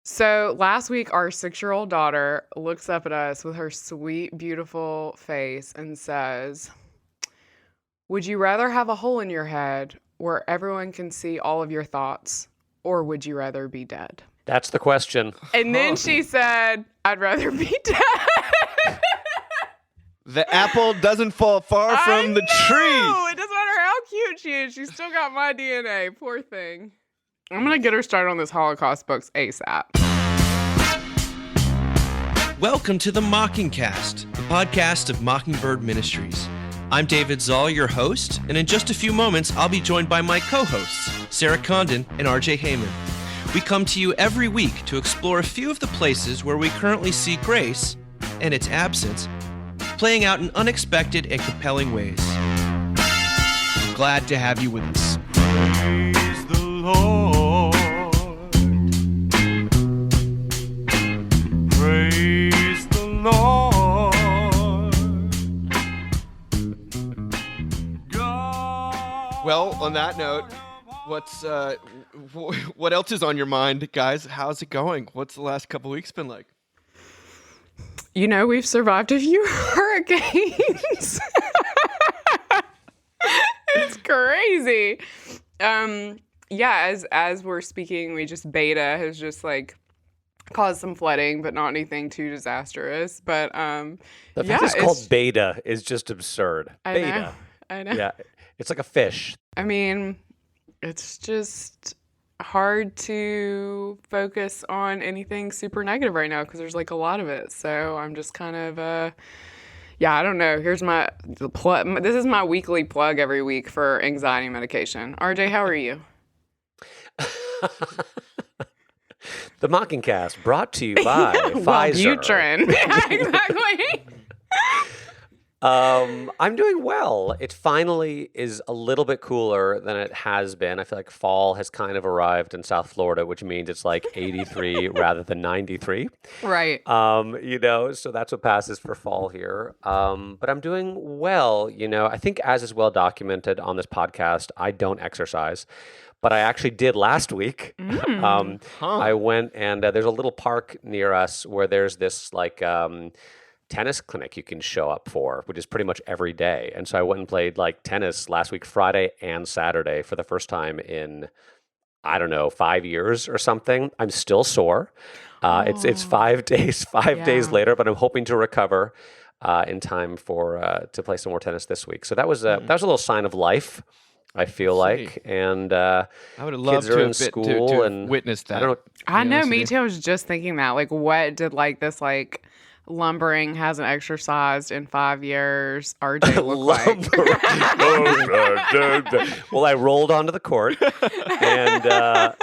So last week, our 6-year-old daughter looks up at us with her sweet, beautiful face and says, "Would you rather have a hole in your head where everyone can see all of your thoughts, or would you rather be dead?" That's the question. And then she said, "I'd rather be dead." The apple doesn't fall far from the tree. It doesn't matter how cute she is. She's still got my DNA. Poor thing. I'm going to get her started on this Holocaust books ASAP. Welcome to the Mockingcast, the podcast of Mockingbird Ministries. I'm David Zoll, your host, and in just a few moments, I'll be joined by my co-hosts, Sarah Condon and RJ Heyman. We come to you every week to explore a few of the places where we currently see grace, and its absence, playing out in unexpected and compelling ways. Glad to have you with us. Praise the Lord. Praise the Lord. God. Well, on that note, what else is on your mind, guys? How's it going? What's the last couple weeks been like? You know, we've survived a few hurricanes. It's crazy. As we're speaking, we just Beta has just like caused some flooding, but not anything too disastrous. But The fact it's called beta is just absurd. I know. Yeah, it's like a fish. I mean, it's just hard to focus on anything super negative right now because there's like a lot of it. So I'm just kind of I don't know. Here's my plug. This is my weekly plug every week for anxiety medication. RJ, how are you? The Mockingcast brought to you by Pfizer. Wellbutrin. Yeah, exactly. I'm doing well. It finally is a little bit cooler than it has been. I feel like fall has kind of arrived in South Florida, which means it's like 83 rather than 93. Right. So that's what passes for fall here. But I'm doing well. I think as is well documented on this podcast, I don't exercise. But I actually did last week. I went and there's a little park near us where there's this like tennis clinic you can show up for, which is pretty much every day. And so I went and played like tennis last week, Friday and Saturday for the first time in, 5 years or something. I'm still sore. It's 5 days, days later, but I'm hoping to recover in time for to play some more tennis this week. So that was a little sign of life, I feel like. And I would have loved kids are to in have school to and witness that. I don't know. I know, me too. I was just thinking that. Like, what did like this like lumbering hasn't exercised in 5 years RJ look like? Well, I rolled onto the court, and it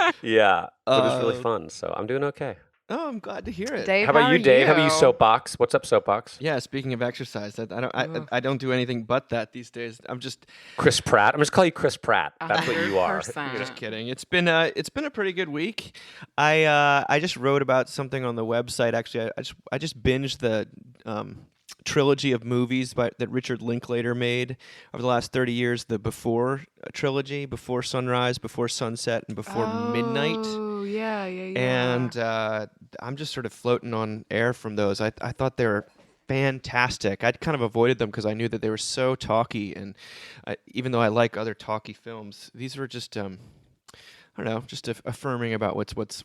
was really fun. So I'm doing okay. Oh, I'm glad to hear it. Dave, How about you, Dave? How about you, Soapbox? What's up, Soapbox? Yeah, speaking of exercise, I don't do anything but that these days. I'm just Chris Pratt. I'm just calling you Chris Pratt. That's what you are. 100%. just kidding. It's been a pretty good week. I just wrote about something on the website. Actually, I just binged the trilogy of movies that Richard Linklater made over the last 30 years. The Before trilogy: Before Sunrise, Before Sunset, and Before Midnight. Oh, yeah. And I'm just sort of floating on air from those. I thought they were fantastic. I'd kind of avoided them because I knew that they were so talky, and even though I like other talky films, these were just I don't know, just affirming about what's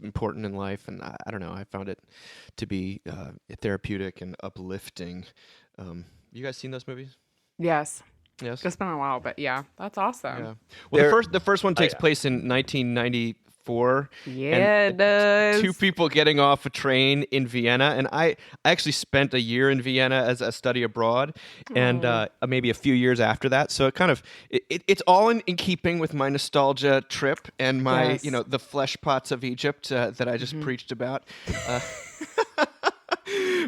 important in life, and I don't know. I found it to be therapeutic and uplifting. You guys seen those movies? Yes. Yes. It's been a while, but yeah, that's awesome. Yeah. Well, the first one takes place in 1994. Yeah, it does. Two people getting off a train in Vienna, and I actually spent a year in Vienna as a study abroad, and maybe a few years after that. So it kind of it's all in keeping with my nostalgia trip and my the flesh pots of Egypt that I just preached about.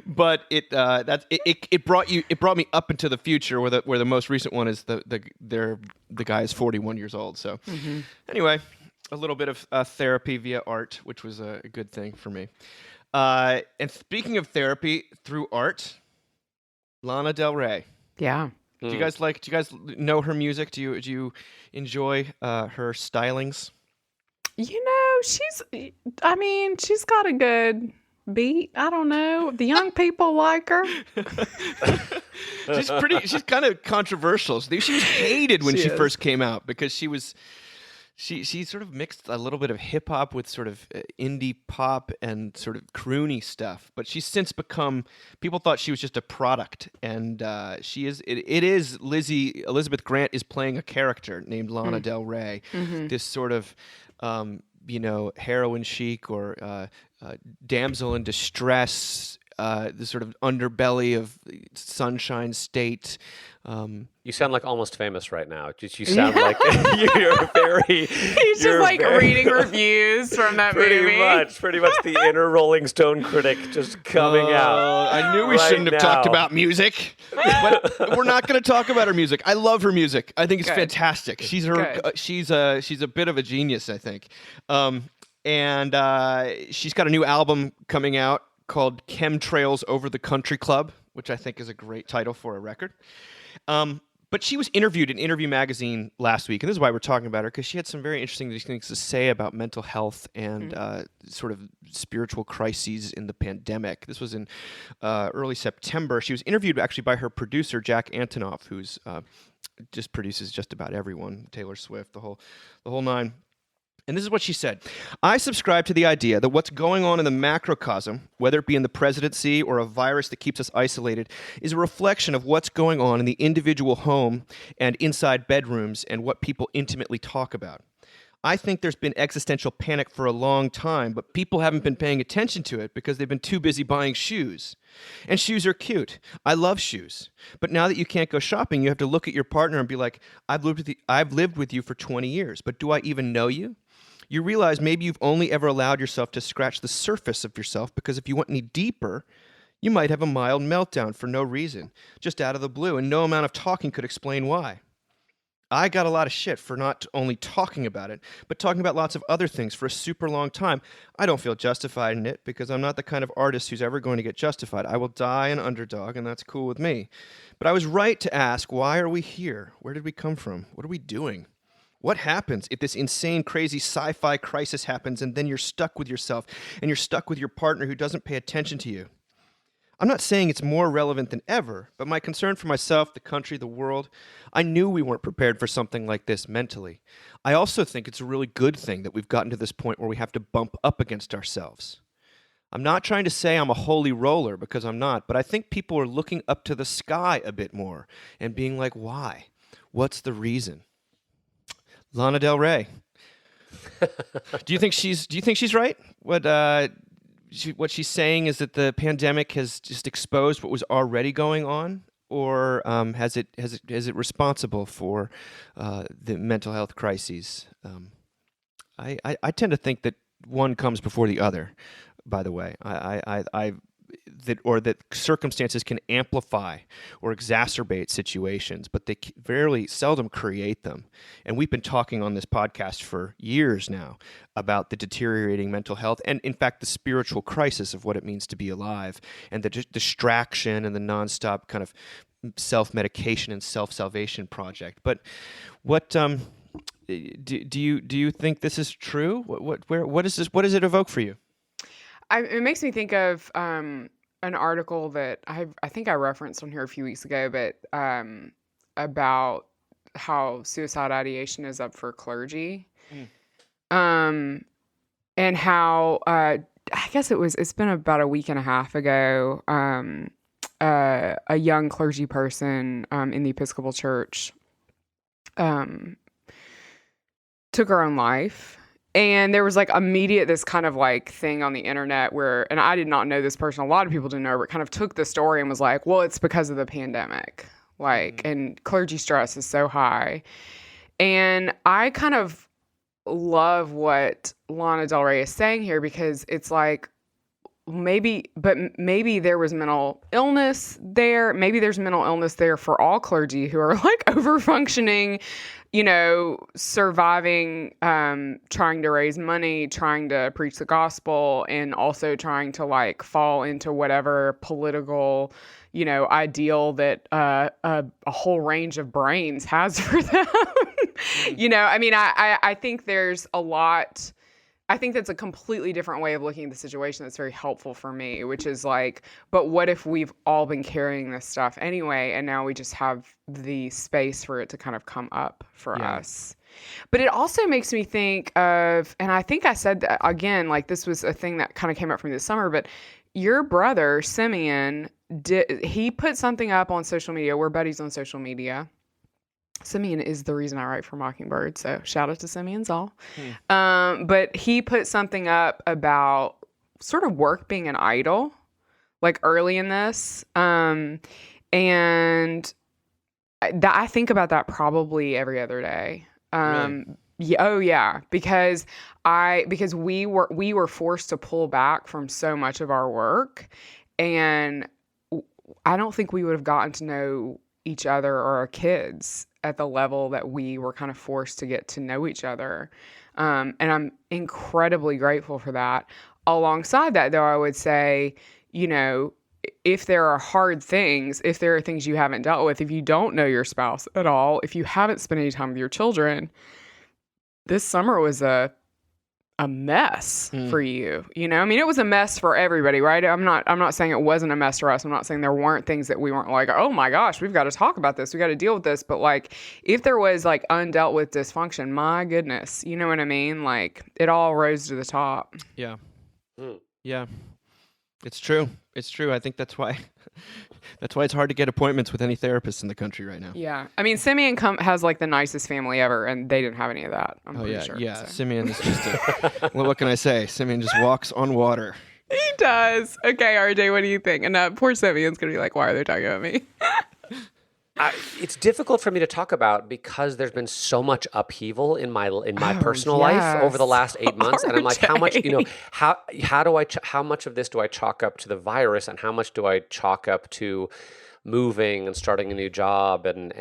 But it brought me up into the future where the most recent one is the guy is 41 years old. So anyway, a little bit of therapy via art, which was a good thing for me. And speaking of therapy through art, Lana Del Rey. Yeah. Do you guys know her music? Do you enjoy her stylings? she's got a good beat. I don't know. The young people like her. She's kind of controversial. She was hated when She she is. first came out because she sort of mixed a little bit of hip hop with sort of indie pop and sort of croony stuff. But she's since become, people thought she was just a product, and she is. It is Elizabeth Grant is playing a character named Lana Del Rey, this sort of heroin chic or damsel in distress. The sort of underbelly of Sunshine State. You sound like Almost Famous right now. You sound like you're very. He's just like reading reviews from that movie. Pretty much the inner Rolling Stone critic just coming out. I knew we right shouldn't have talked now. about music, but we're not going to talk about her music. I love her music. I think it's Good. fantastic. She's a bit of a genius, I think, and she's got a new album coming out called Chemtrails Over the Country Club, which I think is a great title for a record. But she was interviewed in Interview Magazine last week, and this is why we're talking about her, because she had some very interesting things to say about mental health and sort of spiritual crises in the pandemic. This was in early September. She was interviewed actually by her producer, Jack Antonoff, who's just produces just about everyone, Taylor Swift, the whole nine. And this is what she said. I subscribe to the idea that what's going on in the macrocosm, whether it be in the presidency or a virus that keeps us isolated, is a reflection of what's going on in the individual home and inside bedrooms and what people intimately talk about. I think there's been existential panic for a long time, but people haven't been paying attention to it because they've been too busy buying shoes. And shoes are cute. I love shoes. But now that you can't go shopping, you have to look at your partner and be like, I've lived with you for 20 years, but do I even know you? You realize maybe you've only ever allowed yourself to scratch the surface of yourself, because if you went any deeper, you might have a mild meltdown for no reason, just out of the blue, and no amount of talking could explain why. I got a lot of shit for not only talking about it, but talking about lots of other things for a super long time. I don't feel justified in it because I'm not the kind of artist who's ever going to get justified. I will die an underdog, and that's cool with me. But I was right to ask, why are we here? Where did we come from? What are we doing? What happens if this insane, crazy sci-fi crisis happens and then you're stuck with yourself and you're stuck with your partner who doesn't pay attention to you? I'm not saying it's more relevant than ever, but my concern for myself, the country, the world, I knew we weren't prepared for something like this mentally. I also think it's a really good thing that we've gotten to this point where we have to bump up against ourselves. I'm not trying to say I'm a holy roller, because I'm not, but I think people are looking up to the sky a bit more and being like, why? What's the reason? Lana Del Rey. Do you think she's right? What she's saying is that the pandemic has just exposed what was already going on, or has it responsible for the mental health crises? I tend to think that one comes before the other. By the way, that circumstances can amplify or exacerbate situations, but they very seldom create them. And we've been talking on this podcast for years now about the deteriorating mental health and, in fact, the spiritual crisis of what it means to be alive, and the distraction and the nonstop kind of self-medication and self-salvation project. But what do you think this is true? What does it evoke for you? It makes me think of an article that I think I referenced on here a few weeks ago, but about how suicide ideation is up for clergy, and how I guess it's been about a week and a half ago. A young clergy person in the Episcopal Church took her own life. And there was like immediate this kind of like thing on the internet where, and I did not know this person, a lot of people didn't know, but kind of took the story and was like, well, it's because of the pandemic. Like, and clergy stress is so high. And I kind of love what Lana Del Rey is saying here, because it's like, maybe there was mental illness there. Maybe there's mental illness there for all clergy who are like over functioning, surviving, trying to raise money, trying to preach the gospel, and also trying to like fall into whatever political, ideal that a whole range of brains has for them. I think there's a lot. I think that's a completely different way of looking at the situation that's very helpful for me, which is like, but what if we've all been carrying this stuff anyway, and now we just have the space for it to kind of come up for us? But it also makes me think of, and I think I said that again, like this was a thing that kind of came up for me this summer, but your brother, Simeon, he put something up on social media. We're buddies on social media. Simeon is the reason I write for Mockingbird, so shout out to Simeon Zoll. But he put something up about sort of work being an idol, like early in this. And I think about that probably every other day. Really? Yeah, oh yeah, because we were forced to pull back from so much of our work, and I don't think we would have gotten to know each other or our kids at the level that we were kind of forced to get to know each other. And I'm incredibly grateful for that. Alongside that, though, I would say, you know, if there are hard things, if there are things you haven't dealt with, if you don't know your spouse at all, if you haven't spent any time with your children, this summer was a mess for you. You know, I mean, it was a mess for everybody, right? I'm not saying it wasn't a mess for us. I'm not saying there weren't things that we weren't like, oh my gosh, we've got to talk about this. We got to deal with this. But like, if there was like undealt with dysfunction, my goodness, you know what I mean? Like it all rose to the top. Yeah. Yeah. It's true. It's true. I think that's why it's hard to get appointments with any therapist in the country right now. Yeah. I mean, Simeon has like the nicest family ever, and they didn't have any of that. I'm pretty sure. Yeah. So. Simeon is just well, what can I say? Simeon just walks on water. He does. Okay, RJ, what do you think? And poor Simeon's going to be like, why are they talking about me? It's difficult for me to talk about because there's been so much upheaval in my personal life over the last 8 months, and I'm like, how much, how much of this do I chalk up to the virus, and how much do I chalk up to moving and starting a new job, and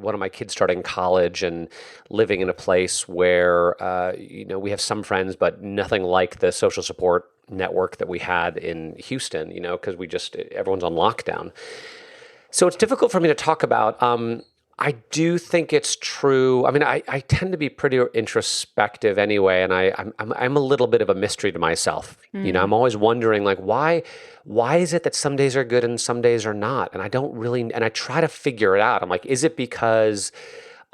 one of my kids starting college and living in a place where we have some friends, but nothing like the social support network that we had in Houston, because everyone's on lockdown. So it's difficult for me to talk about. I do think it's true. I mean, I tend to be pretty introspective anyway, and I'm a little bit of a mystery to myself. I'm always wondering, like, why is it that some days are good and some days are not? And I don't really, and I try to figure it out. I'm like, is it because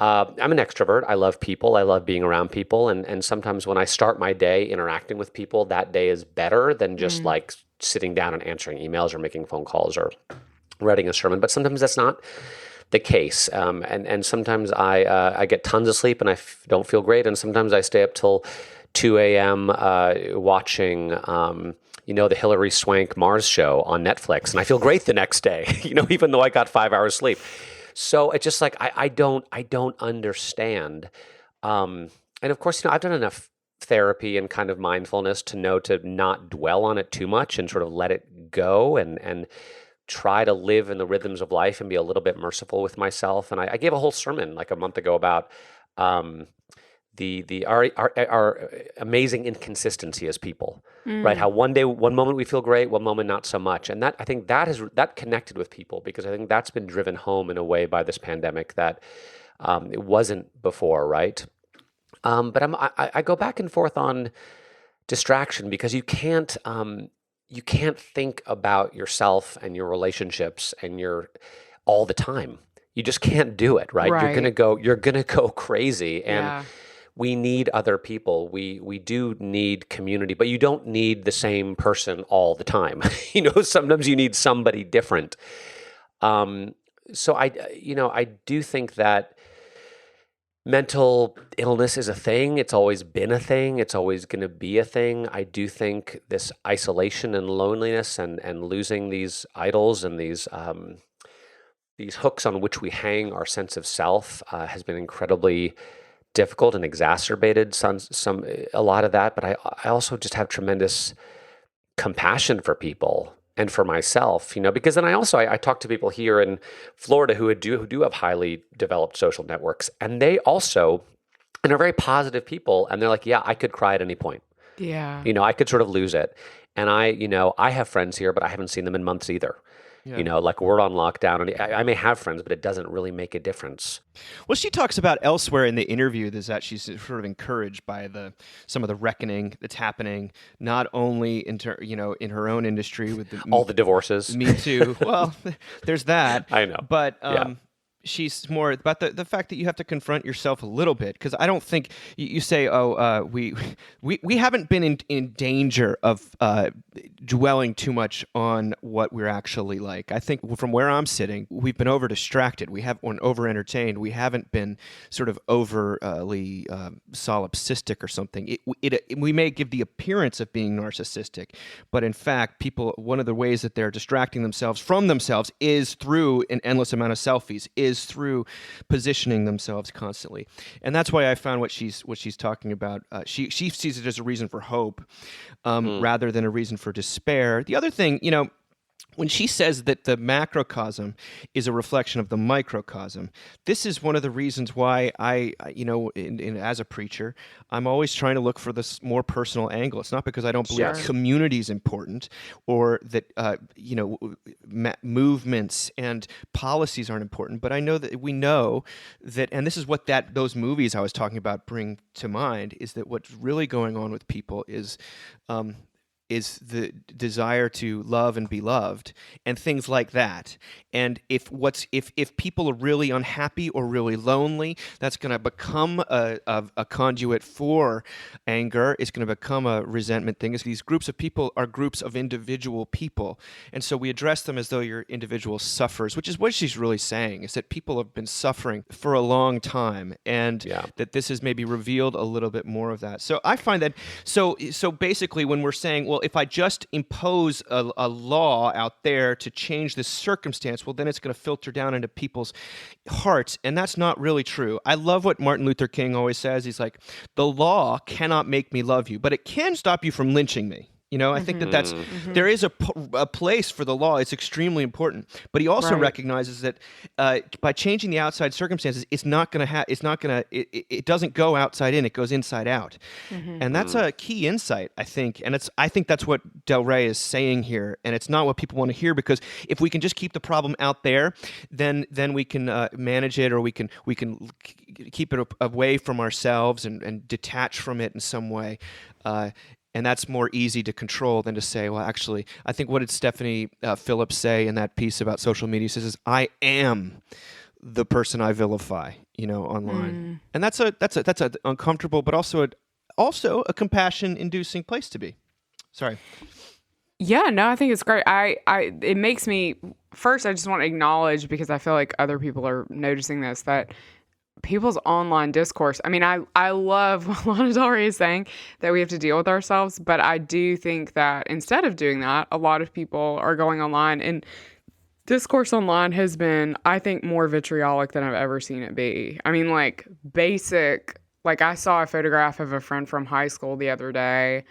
I'm an extrovert? I love people. I love being around people, and sometimes when I start my day interacting with people, that day is better than just like sitting down and answering emails or making phone calls or writing a sermon. But sometimes that's not the case. And sometimes I get tons of sleep and I don't feel great. And sometimes I stay up till 2 a.m. Watching, the Hilary Swank Mars show on Netflix. And I feel great the next day, even though I got 5 hours sleep. So it's just like, I don't understand. And of course, I've done enough therapy and kind of mindfulness to know to not dwell on it too much and sort of let it go and try to live in the rhythms of life and be a little bit merciful with myself. And I gave a whole sermon like a month ago about our amazing inconsistency as people, right? How one moment we feel great, one moment not so much. And I think that connected with people, because I think that's been driven home in a way by this pandemic that it wasn't before, right? But I go back and forth on distraction, because you can't think about yourself and your relationships and all the time. You just can't do it, right? You're gonna go crazy, and we need other people. We do need community, but you don't need the same person all the time. Sometimes you need somebody different. So I do think that mental illness is a thing. It's always been a thing. It's always going to be a thing. I do think this isolation and loneliness and losing these idols and these hooks on which we hang our sense of self has been incredibly difficult and exacerbated a lot of that. But I also just have tremendous compassion for people and for myself, because then I talk to people here in Florida who do have highly developed social networks, and they also and are very positive people, and they're like, yeah, I could cry at any point. Yeah. I could sort of lose it. And I have friends here, but I haven't seen them in months either. Yeah. You know, like we're on lockdown, and I may have friends, but it doesn't really make a difference. Well, she talks about elsewhere in the interview is that she's sort of encouraged by some of the reckoning that's happening, not only in her own industry with All the divorces. Me Too. Well, there's that. I know. But Yeah. she's more about the fact that you have to confront yourself a little bit, because I don't think you say, we haven't been in danger of dwelling too much on what we're actually like. I think from where I'm sitting, we've been over distracted. We have been over entertained. We haven't been sort of overly solipsistic or something. We may give the appearance of being narcissistic, but in fact, one of the ways that they're distracting themselves from themselves is through an endless amount of selfies, is through positioning themselves constantly. And that's why I found what she's talking about. She sees it as a reason for hope rather than a reason for despair. The other thing, when she says that the macrocosm is a reflection of the microcosm, this is one of the reasons why I as a preacher, I'm always trying to look for this more personal angle. It's not because I don't believe community is important, or that movements and policies aren't important, but we know that, and this is what those movies I was talking about bring to mind, is that what's really going on with people is the desire to love and be loved, and things like that. And if people are really unhappy or really lonely, that's going to become a conduit for anger. It's going to become a resentment thing. These groups of people are groups of individual people, and so we address them as though your individual suffers, which is what she's really saying, is that people have been suffering for a long time, and that this has maybe revealed a little bit more of that. So I find that so basically, when we're saying, well, if I just impose a law out there to change this circumstance, well, then it's going to filter down into people's hearts. And that's not really true. I love what Martin Luther King always says. He's like, the law cannot make me love you, but it can stop you from lynching me. I think that's there is a place for the law. It's extremely important, but he also recognizes that by changing the outside circumstances, it doesn't go outside in; it goes inside out, and that's a key insight, I think. And I think that's what Del Rey is saying here, and it's not what people want to hear, because if we can just keep the problem out there, then we can manage it, or we can keep it away from ourselves and detach from it in some way. And that's more easy to control than to say, well, actually, I think what did Stephanie Phillips say in that piece about social media? She says, I am the person I vilify, online. And that's a uncomfortable, but also a compassion-inducing place to be. Sorry. Yeah, no, I think it's great. It makes me, first, I just want to acknowledge, because I feel like other people are noticing this, that people's online discourse. I mean, I love what Lana Del Rey is saying, that we have to deal with ourselves, but I do think that instead of doing that, a lot of people are going online, and discourse online has been, I think, more vitriolic than I've ever seen it be. I mean, I saw a photograph of a friend from high school the other day,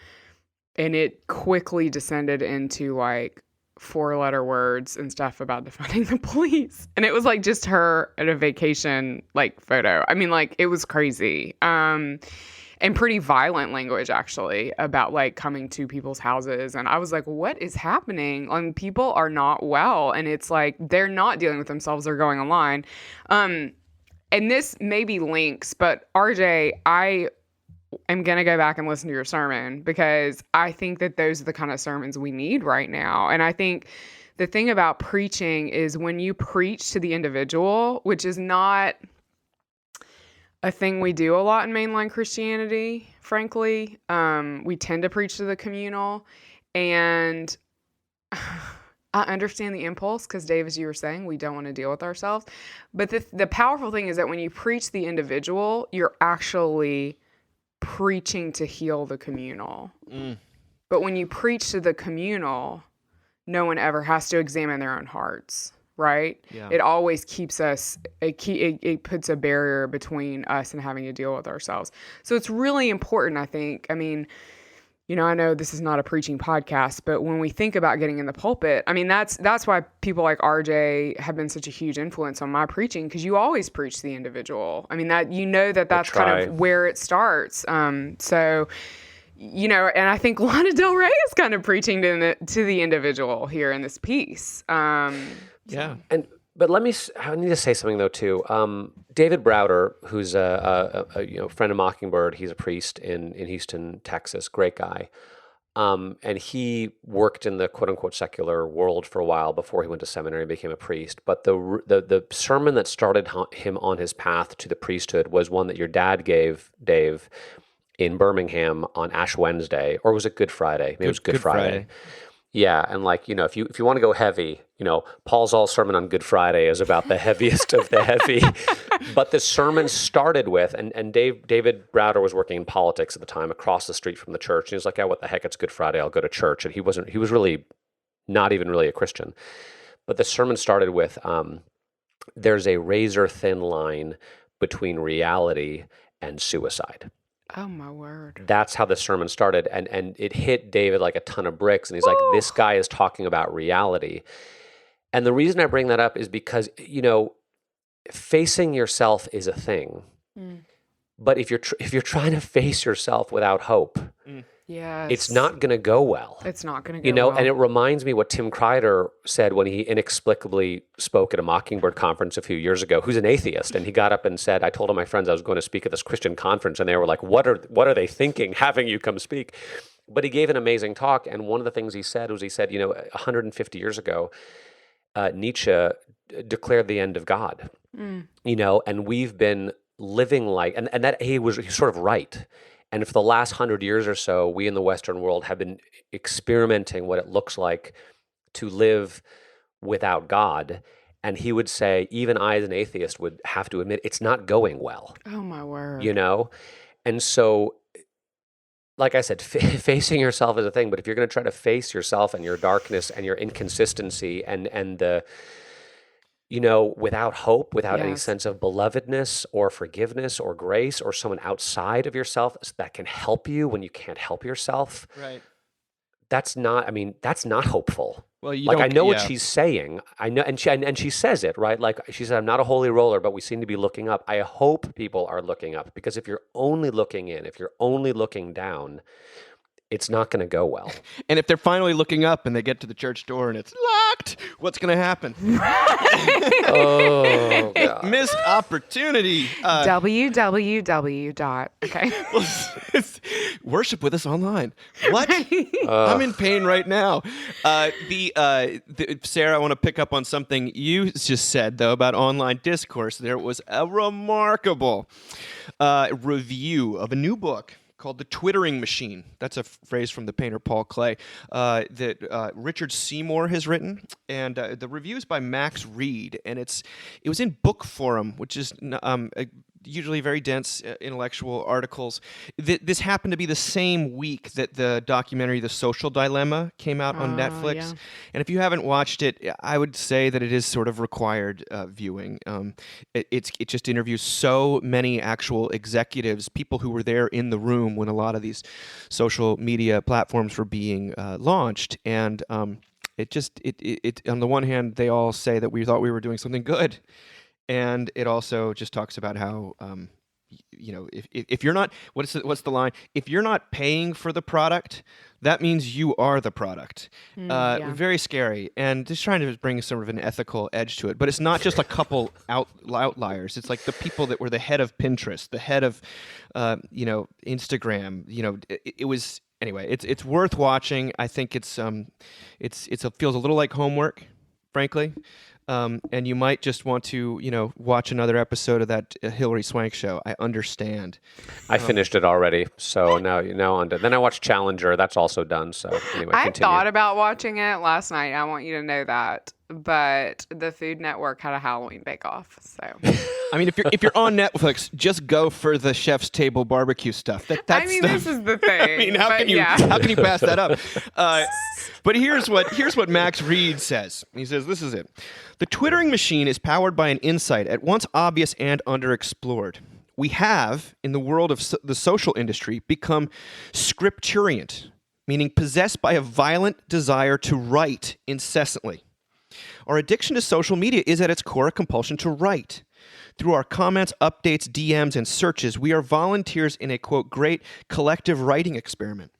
and it quickly descended into 4-letter words and stuff about defunding the police. And it was just her at a vacation photo. I mean, it was crazy. And pretty violent language, actually, about coming to people's houses. And I was like, what is happening? People are not well. And it's they're not dealing with themselves, they're going online. And this maybe links, but RJ, I'm going to go back and listen to your sermon, because I think that those are the kind of sermons we need right now. And I think the thing about preaching is when you preach to the individual, which is not a thing we do a lot in mainline Christianity, frankly. We tend to preach to the communal. And I understand the impulse, because Dave, as you were saying, we don't want to deal with ourselves. But the powerful thing is that when you preach the individual, you're actually preaching to heal the communal. But when you preach to the communal, no one ever has to examine their own hearts, right? Yeah. It always keeps us, it puts a barrier between us and having to deal with ourselves. So it's really important, I think. I mean, I know this is not a preaching podcast, but when we think about getting in the pulpit, I mean, that's why people like RJ have been such a huge influence on my preaching, because you always preach the individual. I mean, that's kind of where it starts. So, and I think Lana Del Rey is kind of preaching to the individual here in this piece. Yeah. But I need to say something though too. David Browder, who's a friend of Mockingbird, he's a priest in Houston, Texas, great guy. And he worked in the quote unquote secular world for a while before he went to seminary and became a priest. But the sermon that started him on his path to the priesthood was one that your dad gave, Dave, in Birmingham on Ash Wednesday, or was it Good Friday? Maybe it was Good Friday. Yeah, and if you want to go heavy, Paul Zoll's sermon on Good Friday is about the heaviest of the heavy. But the sermon started with, and David Browder was working in politics at the time, across the street from the church, and he was like, "Yeah, what the heck? It's Good Friday. I'll go to church." And he was really not even really a Christian. But the sermon started with, "There's a razor thin line between reality and suicide." Oh, my word. That's how the sermon started. And it hit David like a ton of bricks. And he's like, this guy is talking about reality. And the reason I bring that up is because, facing yourself is a thing. But if you're trying to face yourself without hope, yes, it's not going to go well. It's not going to go well. And it reminds me what Tim Kreider said when he inexplicably spoke at a Mockingbird conference a few years ago, who's an atheist. And he got up and said, I told all my friends I was going to speak at this Christian conference. And they were like, what are they thinking having you come speak? But he gave an amazing talk. And one of the things he said was, 150 years ago, Nietzsche declared the end of God, and we've been living like, and that he's sort of right. And for the last 100 years or so, we in the Western world have been experimenting what it looks like to live without God. And he would say, even I as an atheist would have to admit, it's not going well. Oh, my word. And so, like I said, facing yourself is a thing, but if you're going to try to face yourself and your darkness and your inconsistency and the, without hope, without any sense of belovedness or forgiveness or grace or someone outside of yourself that can help you when you can't help yourself. Right. That's not hopeful. Well, I know what she's saying. I know, and she says it, right? Like she said, I'm not a holy roller, but we seem to be looking up. I hope people are looking up, because if you're only looking in, if you're only looking down, it's not going to go well. And if they're finally looking up and they get to the church door and it's locked, what's going to happen? Oh, God. Missed opportunity. www. Okay. Worship with us online. What? I'm in pain right now. Sarah, I want to pick up on something you just said, though, about online discourse. There was a remarkable review of a new book called The Twittering Machine. That's a phrase from the painter Paul Klee that Richard Seymour has written. And the review is by Max Reed. And it was in Book Forum, which is usually very dense intellectual articles. This happened to be the same week that the documentary The Social Dilemma came out on Netflix. Yeah. And if you haven't watched it, I would say that it is sort of required viewing. It just interviews so many actual executives, people who were there in the room when a lot of these social media platforms were being launched. And it on the one hand, they all say that we thought we were doing something good. And it also just talks about how, if you're not, what's the line? If you're not paying for the product, that means you are the product. Very scary, and just trying to bring sort of an ethical edge to it. But it's not just a couple outliers. It's like the people that were the head of Pinterest, the head of, Instagram. It was anyway. It's worth watching. I think it feels a little like homework, frankly. And you might just want to, watch another episode of that Hillary Swank show. I understand. I finished it already, so now on to. Then I watched Challenger. That's also done. So anyway, I continue. thought about watching it last night. I want you to know that. But the Food Network had a Halloween bake-off, so. I mean, if you're on Netflix, just go for the Chef's Table barbecue stuff. This is the thing. I mean, how can you pass that up? But here's what Max Reed says. He says, this is it. The Twittering machine is powered by an insight at once obvious and underexplored. We have, in the world of the social industry, become scripturient, meaning possessed by a violent desire to write incessantly. Our addiction to social media is at its core a compulsion to write. Through our comments, updates, DMs, and searches, we are volunteers in a, quote, great collective writing experiment.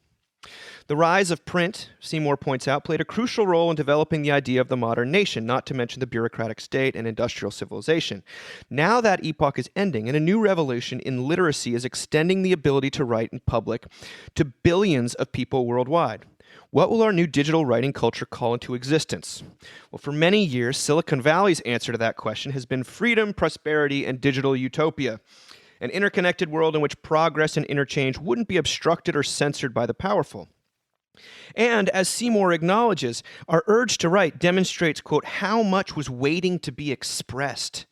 The rise of print, Seymour points out, played a crucial role in developing the idea of the modern nation, not to mention the bureaucratic state and industrial civilization. Now that epoch is ending, and a new revolution in literacy is extending the ability to write in public to billions of people worldwide. What will our new digital writing culture call into existence? Well, for many years, Silicon Valley's answer to that question has been freedom, prosperity, and digital utopia. An interconnected world in which progress and interchange wouldn't be obstructed or censored by the powerful. And as Seymour acknowledges, our urge to write demonstrates, quote, how much was waiting to be expressed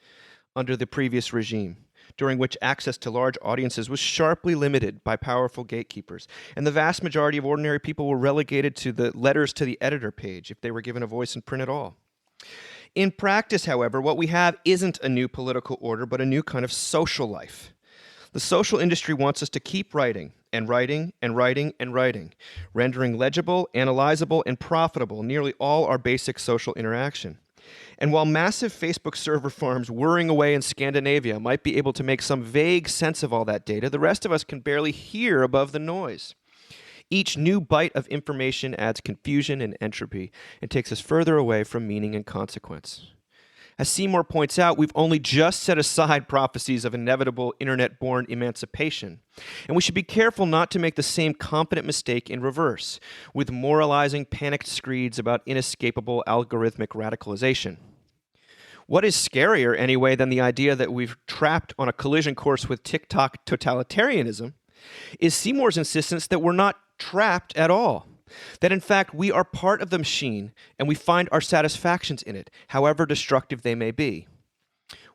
under the previous regime, during which access to large audiences was sharply limited by powerful gatekeepers, and the vast majority of ordinary people were relegated to the letters to the editor page if they were given a voice in print at all. In practice, however, what we have isn't a new political order, but a new kind of social life. The social industry wants us to keep writing, and writing, and writing, and writing, rendering legible, analyzable, and profitable nearly all our basic social interaction. And while massive Facebook server farms whirring away in Scandinavia might be able to make some vague sense of all that data, the rest of us can barely hear above the noise. Each new byte of information adds confusion and entropy and takes us further away from meaning and consequence. As Seymour points out, we've only just set aside prophecies of inevitable internet-born emancipation, and we should be careful not to make the same confident mistake in reverse, with moralizing, panicked screeds about inescapable algorithmic radicalization. What is scarier, anyway, than the idea that we've trapped on a collision course with TikTok totalitarianism is Seymour's insistence that we're not trapped at all. That in fact we are part of the machine and we find our satisfactions in it, however destructive they may be.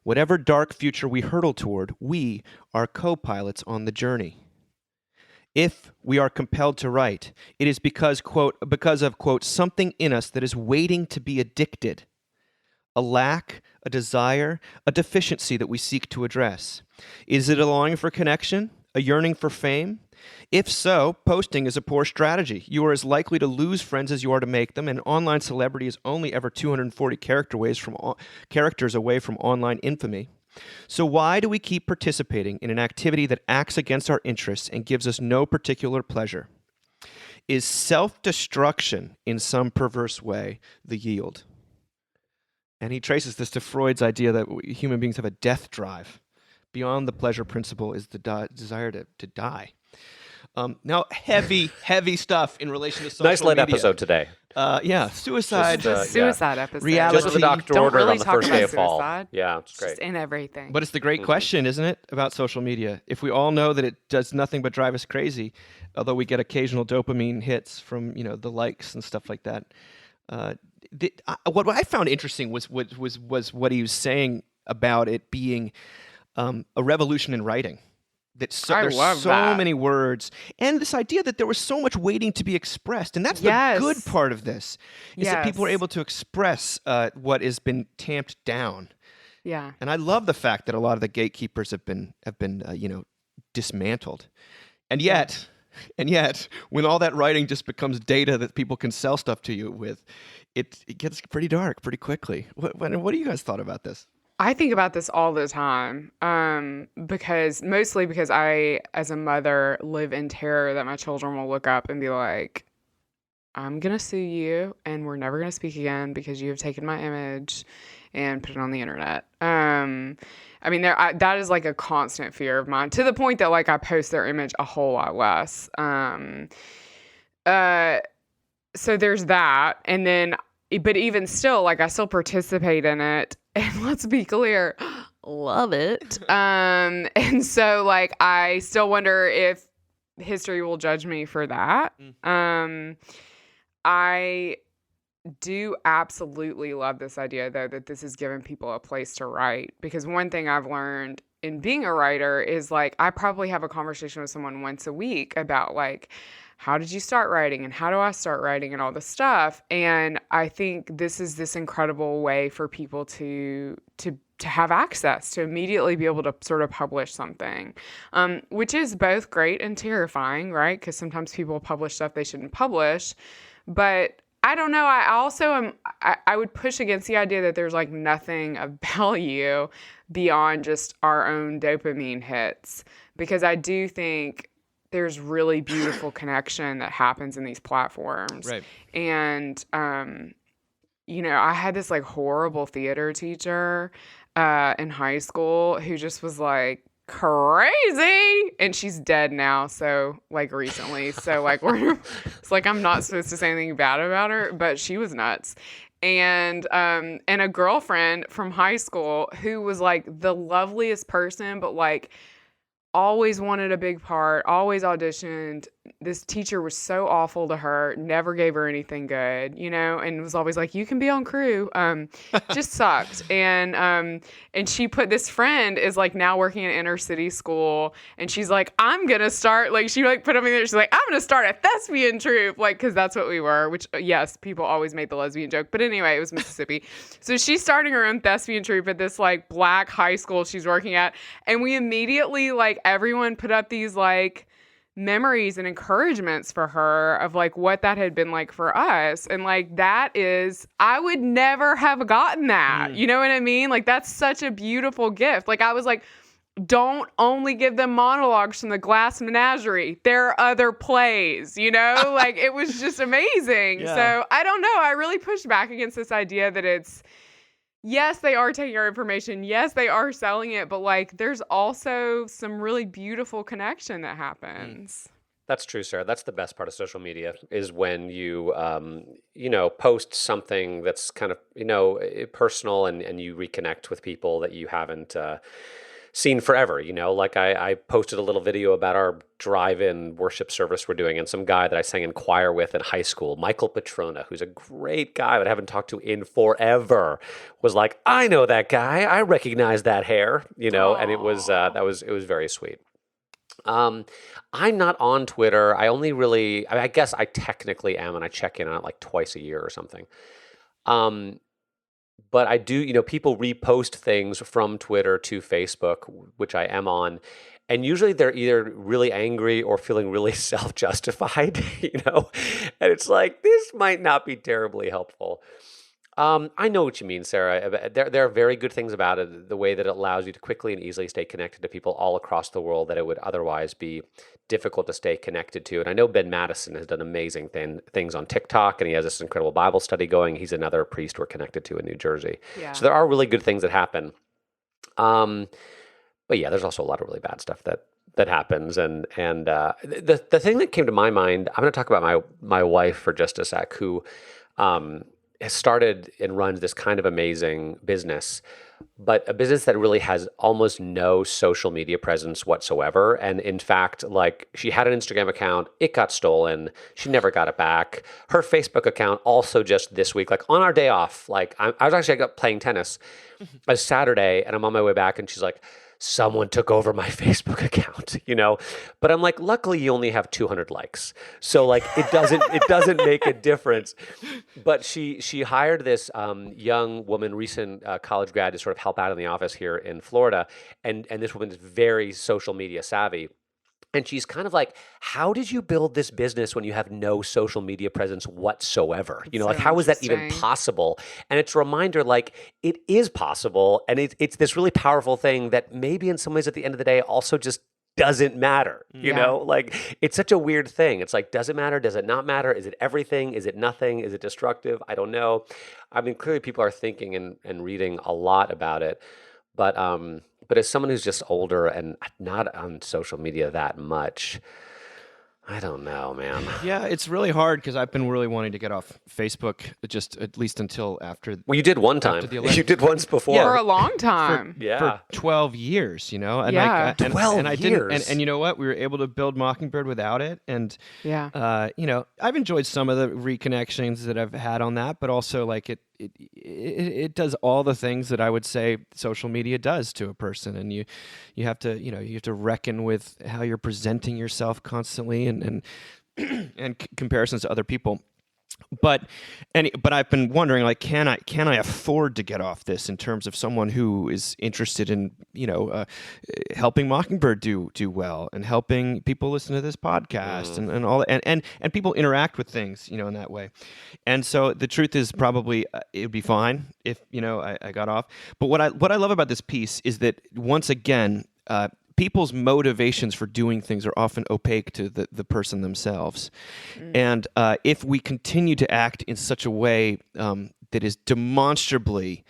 Whatever dark future we hurtle toward, we are co-pilots on the journey. If we are compelled to write, it is because of, quote, something in us that is waiting to be addicted. A lack, a desire, a deficiency that we seek to address. Is it a longing for connection? A yearning for fame? If so, posting is a poor strategy. You are as likely to lose friends as you are to make them, and online celebrity is only ever 240 characters away from online infamy. So why do we keep participating in an activity that acts against our interests and gives us no particular pleasure? Is self-destruction in some perverse way the yield? And he traces this to Freud's idea that human beings have a death drive. Beyond the pleasure principle is the desire to die. Now, heavy stuff in relation to social Nice light media. episode today. Yeah, suicide. Just suicide episode. reality. Just with the doctor Don't order really on the talk first day about of fall. suicide. Yeah, it's It's great. just in everything. But it's the great question, isn't it, about social media? If we all know that it does nothing but drive us crazy, although we get occasional dopamine hits from the likes and stuff like that. What I found interesting was what he was saying about it being a revolution in writing. There's love so that. many words, and this idea that there was so much waiting to be expressed, and that's Yes. the good part of this, is that people are Yes. able to express what has been tamped down. Yeah. And I love the fact that a lot of the gatekeepers have been dismantled, and yet, when all that writing just becomes data that people can sell stuff to you with, it gets pretty dark pretty quickly. What do you guys thought about this? I think about this all the time, because I, as a mother, live in terror that my children will look up and be like, I'm going to sue you and we're never going to speak again because you have taken my image and put it on the internet. I mean, that is like a constant fear of mine, to the point that like I post their image a whole lot less. So there's that. And then, but even still, like I still participate in it. And let's be clear, love it. And so like I still wonder if history will judge me for that. I do absolutely love this idea, though, that this has given people a place to write. Because one thing I've learned in being a writer is like I probably have a conversation with someone once a week about like, how did you start writing and how do I start writing and all this stuff. And I think this is this incredible way for people to have access, to immediately be able to sort of publish something, which is both great and terrifying, right? Because sometimes people publish stuff they shouldn't publish. But I don't know. I also am. I would push against the idea that there's like nothing of value beyond just our own dopamine hits, because I do think there's really beautiful connection that happens in these platforms. Right. And I had this like horrible theater teacher in high school who just was like crazy, and she's dead now, so like recently, so like it's like I'm not supposed to say anything bad about her, but she was nuts. And a girlfriend from high school who was like the loveliest person, but like always wanted a big part, always auditioned. This teacher was so awful to her, never gave her anything good, and was always like, you can be on crew. Just sucked. And she put, this friend is like now working in inner city school, and she's like, I'm going to start, like, she like put me there. She's like, I'm going to start a thespian troupe, like, cause that's what we were, which yes, people always made the lesbian joke, but anyway, it was Mississippi. So she's starting her own thespian troupe at this like black high school she's working at. And we immediately, like, everyone put up these like memories and encouragements for her of like what that had been like for us. And like, that is, I would never have gotten that. You know what I mean? Like, that's such a beautiful gift. Like, I was like, don't only give them monologues from the Glass Menagerie. There are other plays, like, it was just amazing. Yeah. So I don't know. I really pushed back against this idea that it's, yes, they are taking our information. Yes, they are selling it. But like, there's also some really beautiful connection that happens. That's true, Sarah. That's the best part of social media, is when you, post something that's kind of, personal, and you reconnect with people that you haven't seen forever. Like I posted a little video about our drive-in worship service we're doing, and some guy that I sang in choir with in high school, Michael Petrona, who's a great guy that I haven't talked to in forever, was like, I know that guy. I recognize that hair, and it was very sweet. I'm not on Twitter. I only really, I guess I technically am, and I check in on it like twice a year or something. But I do, people repost things from Twitter to Facebook, which I am on. And usually they're either really angry or feeling really self-justified, And it's like, this might not be terribly helpful. I know what you mean, Sarah. There are very good things about it, the way that it allows you to quickly and easily stay connected to people all across the world that it would otherwise be difficult to stay connected to. And I know Ben Madison has done amazing things on TikTok, and he has this incredible Bible study going. He's another priest we're connected to in New Jersey. Yeah. So there are really good things that happen. But yeah, there's also a lot of really bad stuff that happens. And the thing that came to my mind, I'm going to talk about my wife for just a sec, who has started and runs this kind of amazing business, but a business that really has almost no social media presence whatsoever. And in fact, like, she had an Instagram account, it got stolen, she never got it back. Her Facebook account also just this week, like on our day off, like I was actually playing tennis a Saturday, and I'm on my way back, and she's like, someone took over my Facebook account, but I'm like, luckily you only have 200 likes. So like, it doesn't make a difference. But she hired this young woman, recent college grad, to sort of help out in the office here in Florida. And this woman is very social media savvy. And she's kind of like, how did you build this business when you have no social media presence whatsoever? Like, how is that even possible? And it's a reminder, like, it is possible. And it's this really powerful thing that maybe in some ways at the end of the day also just doesn't matter. Like, it's such a weird thing. It's like, does it matter? Does it not matter? Is it everything? Is it nothing? Is it destructive? I don't know. I mean, clearly people are thinking and reading a lot about it. But as someone who's just older and not on social media that much, I don't know, man. Yeah, it's really hard because I've been really wanting to get off Facebook, just at least until after. Well, you did one time. You did once before. Yeah, for a long time. For 12 years, And Yeah. 12 and I years. didn't, and you know what? We were able to build Mockingbird without it. And, Yeah. I've enjoyed some of the reconnections that I've had on that, but also like it does all the things that I would say social media does to a person. And you have to reckon with how you're presenting yourself constantly and comparisons to other people. But but I've been wondering, like, can I afford to get off this in terms of someone who is interested in helping Mockingbird do well and helping people listen to this podcast and all and people interact with things in that way. And so the truth is probably it would be fine if I got off. But what I love about this piece is that once again. People's motivations for doing things are often opaque to the person themselves. And if we continue to act in such a way that is demonstrably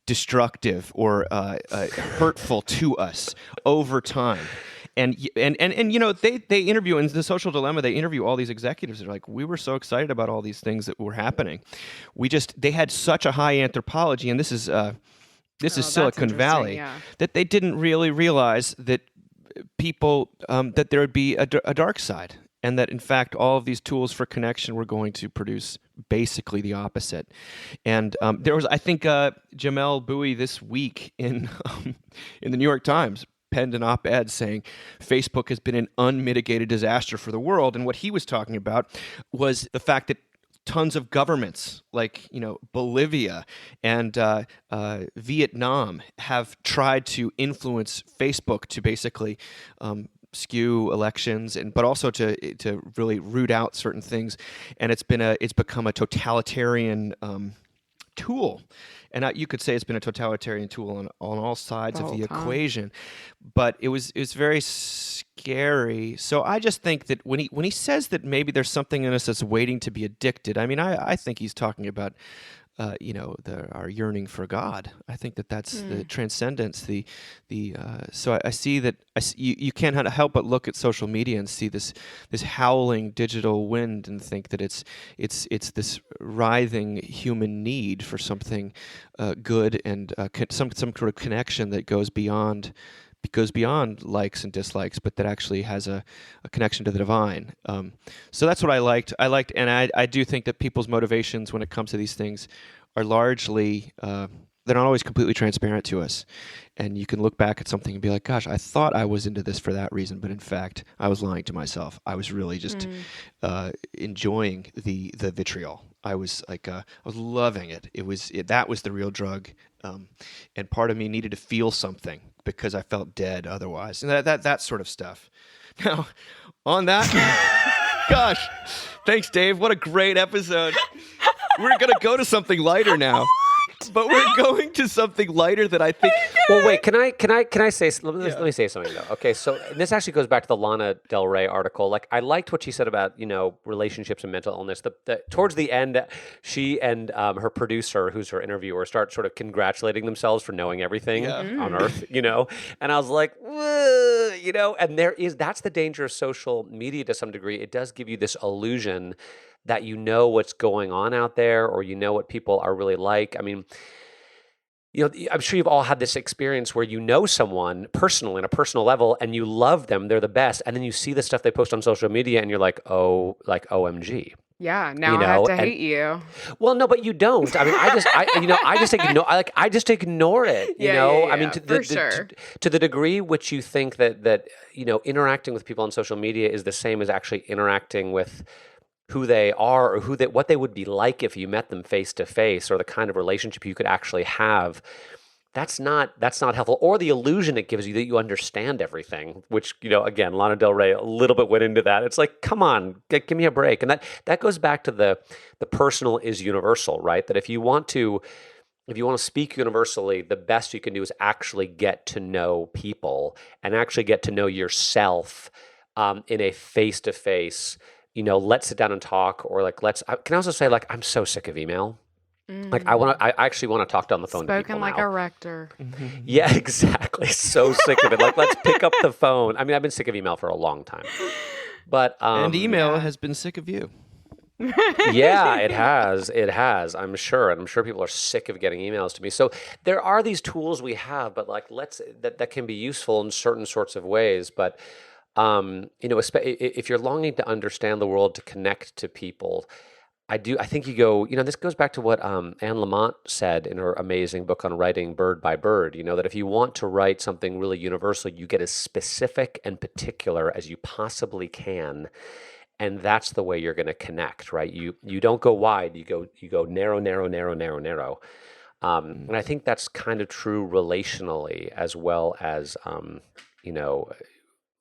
destructive or hurtful to us over time, and they interview in The Social Dilemma, they interview all these executives. They're like, we were so excited about all these things that were happening. They had such a high anthropology, and this is Silicon Valley, yeah. that they didn't really realize that people that there would be a dark side, and that in fact all of these tools for connection were going to produce basically the opposite. And there was, I think, Jamel Bowie this week in the New York Times penned an op-ed saying Facebook has been an unmitigated disaster for the world, and what he was talking about was the fact that tons of governments like Bolivia and Vietnam have tried to influence Facebook to basically skew elections, but also to really root out certain things, and it's become a totalitarian tool. And you could say it's been a totalitarian tool on all sides of the equation, but it was very scary. So I just think that when he says that maybe there's something in us that's waiting to be addicted, I mean, I think he's talking about our yearning for God. I think that's the transcendence. So I see that you can't help but look at social media and see this howling digital wind and think that it's this writhing human need for something good and some sort of connection that goes beyond likes and dislikes, but that actually has a connection to the divine. So that's what I liked. And I do think that people's motivations when it comes to these things are largely, they're not always completely transparent to us. And you can look back at something and be like, gosh, I thought I was into this for that reason, but in fact, I was lying to myself. I was really just enjoying the vitriol. I was loving it. That was the real drug. And part of me needed to feel something because I felt dead otherwise, and that sort of stuff. Now, on that, gosh, thanks, Dave. What a great episode. We're gonna go to something lighter now. But we're going to something lighter that I think. Well, wait. Can I say? Let me say something though. Okay, so this actually goes back to the Lana Del Rey article. Like, I liked what she said about relationships and mental illness. Towards the end, she and her producer, who's her interviewer, start sort of congratulating themselves for knowing everything on Earth. And I was like, and that's the danger of social media to some degree. It does give you this illusion that what's going on out there, or what people are really like. I mean, I'm sure you've all had this experience where someone personally, on a personal level, and you love them, they're the best, and then you see the stuff they post on social media, and you're like, oh, like OMG. Yeah, now I have to hate you. Well, no, but you don't. I mean, I just ignore it. I mean, to the degree which you think that interacting with people on social media is the same as actually interacting with who they are, or what they would be like if you met them face to face, or the kind of relationship you could actually have. That's not helpful. Or the illusion it gives you that you understand everything, which, again, Lana Del Rey a little bit went into that. It's like, come on, give me a break. And that goes back to the personal is universal, right? That if you want to speak universally, the best you can do is actually get to know people and actually get to know yourself in a face-to-face, let's sit down and talk, or can I also say, I'm so sick of email. Like, I actually want to talk on the phone to people Spoken like now. a rector. Yeah, exactly. So sick of it. Let's pick up the phone. I mean, I've been sick of email for a long time. But and email has been sick of you. Yeah, it has. It has. I'm sure, and I'm sure people are sick of getting emails to me. So there are these tools we have, but that can be useful in certain sorts of ways. But if you're longing to understand the world, to connect to people, I think this goes back to what Anne Lamott said in her amazing book on writing Bird by Bird, that if you want to write something really universal, you get as specific and particular as you possibly can. And that's the way you're going to connect, right? You don't go wide, you go narrow, narrow, narrow, narrow, narrow. And I think that's kind of true relationally as well as you know,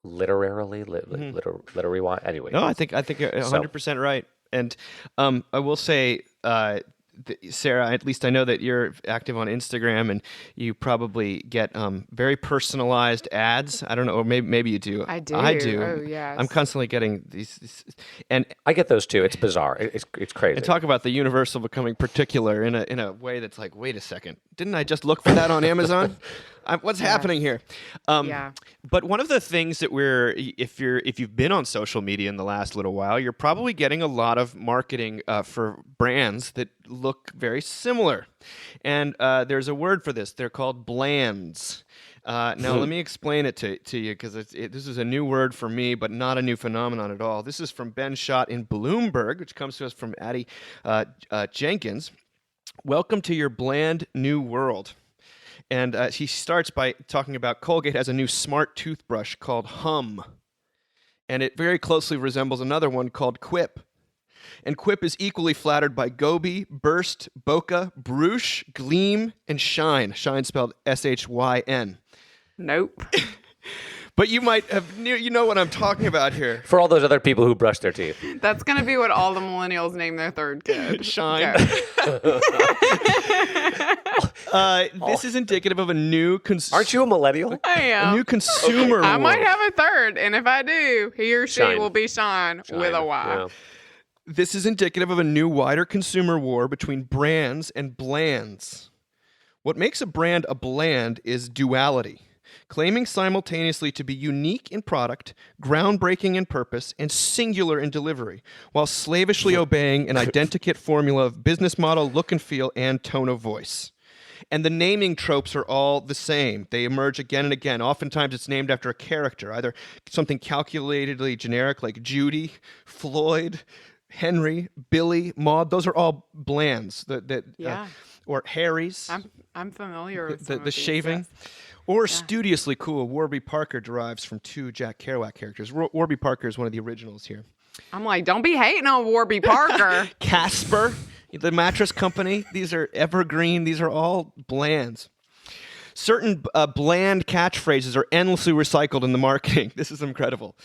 literarily, literary wise. Anyway, No, I think you're so 100% right. And I will say, Sarah, at least I know that you're active on Instagram, and you probably get very personalized ads. I don't know, or maybe you do. I do. I do. Oh, yes. I'm constantly getting these, and I get those too. It's bizarre. It's crazy. and talk about the universal becoming particular in a way that's like, wait a second, didn't I just look for that on Amazon? What's happening here? Yeah. But one of the things that if you've been on social media in the last little while, you're probably getting a lot of marketing for brands that look very similar. And there's a word for this. They're called blands. Now, let me explain it to you, because this is a new word for me, but not a new phenomenon at all. This is from Ben Schott in Bloomberg, which comes to us from Addie Jenkins. Welcome to your bland new world. And he starts by talking about Colgate has a new smart toothbrush called Hum. And it very closely resembles another one called Quip. And Quip is equally flattered by Goby, Burst, Bokeh, Bruche, Gleam, and Shine. Shine spelled S-H-Y-N. Nope. But you might have, you know what I'm talking about here. For all those other people who brush their teeth. That's going to be what all the millennials name their third kid. Shine. Go. This is indicative of a new Aren't you a millennial? I am. a new consumer I might world. have a third, and if I do, he or she Shine. will be Shine with a Y. Yeah. This is indicative of a new, wider consumer war between brands and blands. What makes a brand a bland is duality, claiming simultaneously to be unique in product, groundbreaking in purpose, and singular in delivery, while slavishly obeying an identikit formula of business model, look and feel, and tone of voice. And the naming tropes are all the same. They emerge again and again. Oftentimes it's named after a character, either something calculatedly generic like Judy, Floyd, Henry, Billy, Maud. Those are all blands. Yeah. Or Harry's. I'm familiar with some of The these, shaving. yes. Or studiously cool, Warby Parker derives from two Jack Kerouac characters. Warby Parker is one of the originals here. I'm like, don't be hating on Warby Parker. Casper, the mattress company. These are evergreen. These are all blands. Certain bland catchphrases are endlessly recycled in the marketing. This is incredible.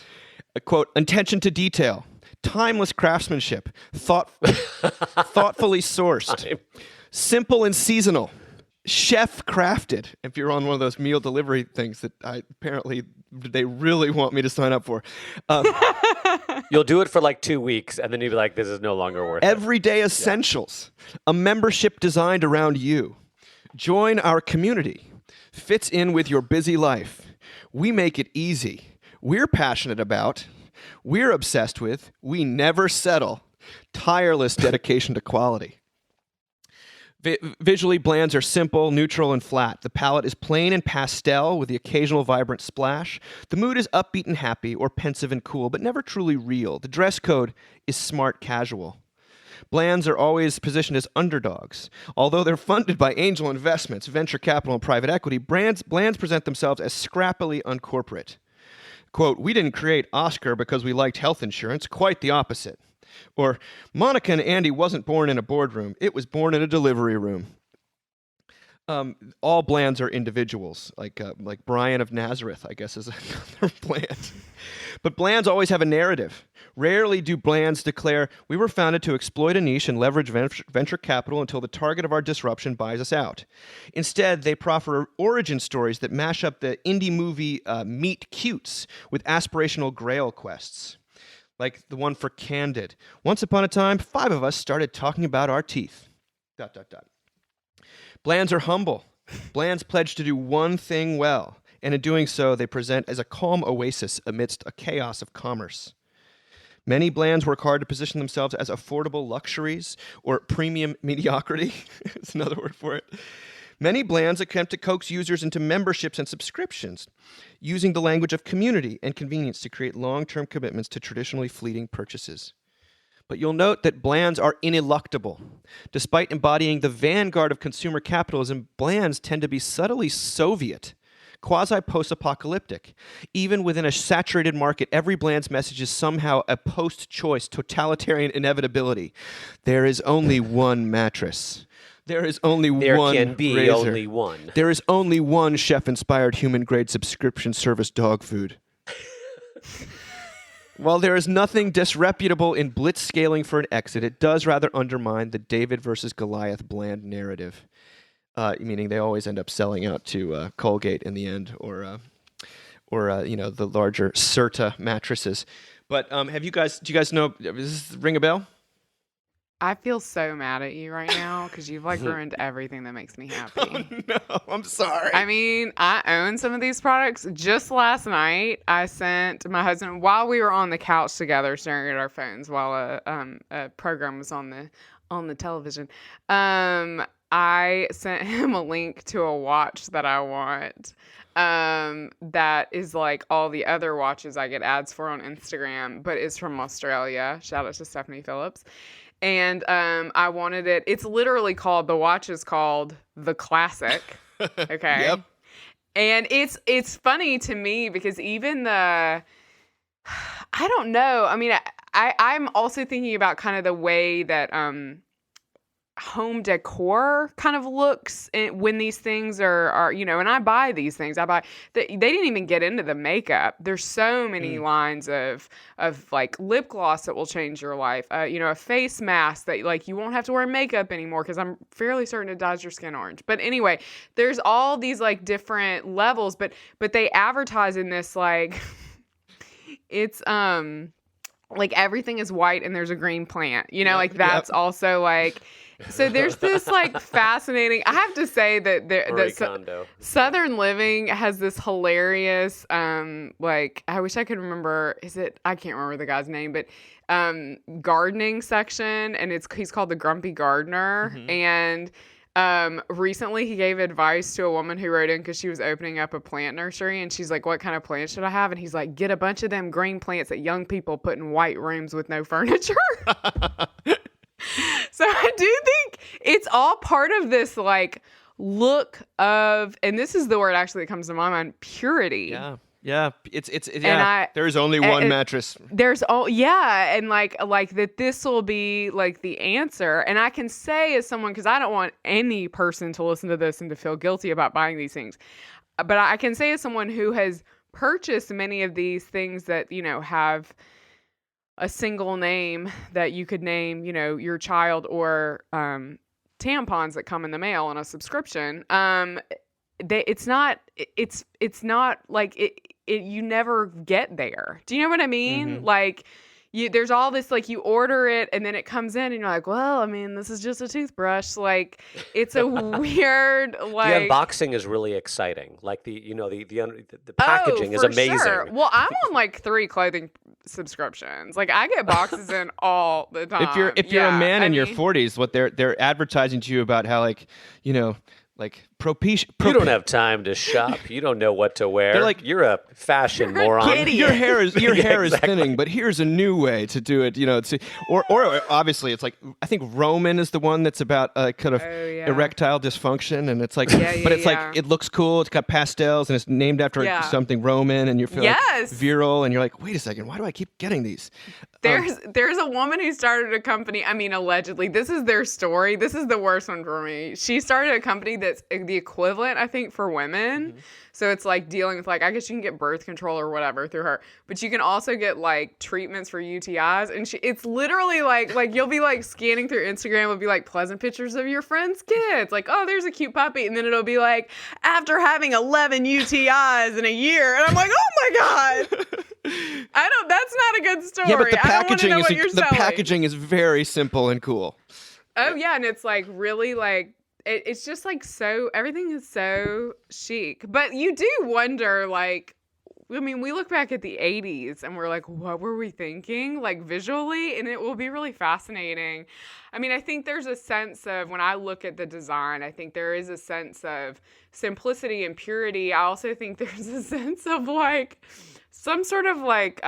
Quote, attention to detail, timeless craftsmanship, thoughtfully sourced, simple and seasonal, chef crafted. If you're on one of those meal delivery things that apparently they really want me to sign up for. You'll do it for like 2 weeks, and then you'll be like, this is no longer worth it. Everyday essentials, a membership designed around you. Join our community. Fits in with your busy life. We make it easy. We're passionate about. We're obsessed with. We never settle. Tireless dedication to quality. Visually, blands are simple, neutral, and flat. The palette is plain and pastel with the occasional vibrant splash. The mood is upbeat and happy, or pensive and cool, but never truly real. The dress code is smart casual. Blands are always positioned as underdogs. Although they're funded by angel investments, venture capital, and private equity, blands present themselves as scrappily uncorporate. Quote, we didn't create Oscar because we liked health insurance, quite the opposite. Or, Monica and Andy wasn't born in a boardroom, it was born in a delivery room. All blands are individuals, like Brian of Nazareth, I guess, is another bland. But blands always have a narrative. Rarely do blands declare, we were founded to exploit a niche and leverage venture capital until the target of our disruption buys us out. Instead, they proffer origin stories that mash up the indie movie meet cutes with aspirational grail quests. Like the one for Candid. Once upon a time, 5 of us started talking about our teeth. ... Blands are humble. Blands pledge to do one thing well, and in doing so, they present as a calm oasis amidst a chaos of commerce. Many blands work hard to position themselves as affordable luxuries or premium mediocrity. That's another word for it. Many blands attempt to coax users into memberships and subscriptions, using the language of community and convenience to create long-term commitments to traditionally fleeting purchases. But you'll note that blands are ineluctable. Despite embodying the vanguard of consumer capitalism, blands tend to be subtly Soviet, quasi-post-apocalyptic. Even within a saturated market, every brand's message is somehow a post-choice totalitarian inevitability. There is only one mattress. There is only There one can be razor. only one. There is only one chef-inspired human-grade subscription service dog food. While there is nothing disreputable in blitz scaling for an exit, it does rather undermine the David versus Goliath bland narrative. Meaning they always end up selling out to Colgate in the end, or the larger Serta mattresses. But do you guys know? Does this ring a bell? I feel so mad at you right now because you've like ruined everything that makes me happy. Oh, no, I'm sorry. I mean, I own some of these products. Just last night, I sent my husband, while we were on the couch together staring at our phones while a program was on the television, I sent him a link to a watch that I want. That is like all the other watches I get ads for on Instagram, but it's from Australia. Shout out to Stephanie Phillips. And I wanted it. It's literally the watch is called the Classic. Okay. Yep. And it's funny to me because even I don't know. I mean, I'm also thinking about kind of the way that home decor kind of looks when these things are and I buy these things. They didn't even get into the makeup. There's so many lines of like lip gloss that will change your life. A face mask that like you won't have to wear makeup anymore because I'm fairly certain it dyes your skin orange. But anyway, there's all these like different levels, but they advertise in this like it's like everything is white and there's a green plant. Like that's also like. So there's this like fascinating. I have to say that Southern Living has this hilarious like I wish I could remember. I can't remember the guy's name, but gardening section, and he's called the Grumpy Gardener. And recently he gave advice to a woman who wrote in because she was opening up a plant nursery, and she's like, "What kind of plants should I have?" And he's like, "Get a bunch of them green plants that young people put in white rooms with no furniture." So I do think it's all part of this like look of, and this is the word actually that comes to my mind, purity. Yeah. It's there's only one mattress. And like that this will be like the answer. And I can say as someone, because I don't want any person to listen to this and to feel guilty about buying these things, but I can say as someone who has purchased many of these things that have a single name that you could name, your child, or tampons that come in the mail on a subscription. It's not like it. You never get there. Do you know what I mean? Mm-hmm. Like there's all this, like you order it and then it comes in and you're like, well, I mean, this is just a toothbrush. Like it's a weird, like the unboxing is really exciting. Like the packaging is amazing. Sure. Well, I'm on like 3 clothing subscriptions. Like I get boxes in all the time. If you're a man in your 40s, what they're advertising to you about how like you don't have time to shop. You don't know what to wear. They're like, you're a fashion moron. Your hair is thinning, but here's a new way to do it. Or obviously it's like I think Roman is the one that's about kind of erectile dysfunction, and it's like, but it's like it looks cool. It's got pastels and it's named after something Roman, and you feel like virile, and you're like, wait a second, why do I keep getting these? There's a woman who started a company. I mean, allegedly, this is their story. This is the worst one for me. She started a company that's the equivalent, I think, for women. Mm-hmm. So it's like dealing with like, I guess you can get birth control or whatever through her, but you can also get like treatments for UTIs. And it's literally like you'll be like scanning through Instagram, it'll be like pleasant pictures of your friends' kids. Like, oh, there's a cute puppy. And then it'll be like, after having 11 UTIs in a year. And I'm like, oh my God. That's not a good story. Yeah, but the packaging is very simple and cool. Oh yeah. And it's like really like, it's just like so, everything is so chic. But you do wonder, like, I mean, we look back at the 80s and we're like, what were we thinking? Like visually, and it will be really fascinating. I mean, I think there's a sense of, when I look at the design, I think there is a sense of simplicity and purity. I also think there's a sense of like, some sort of like,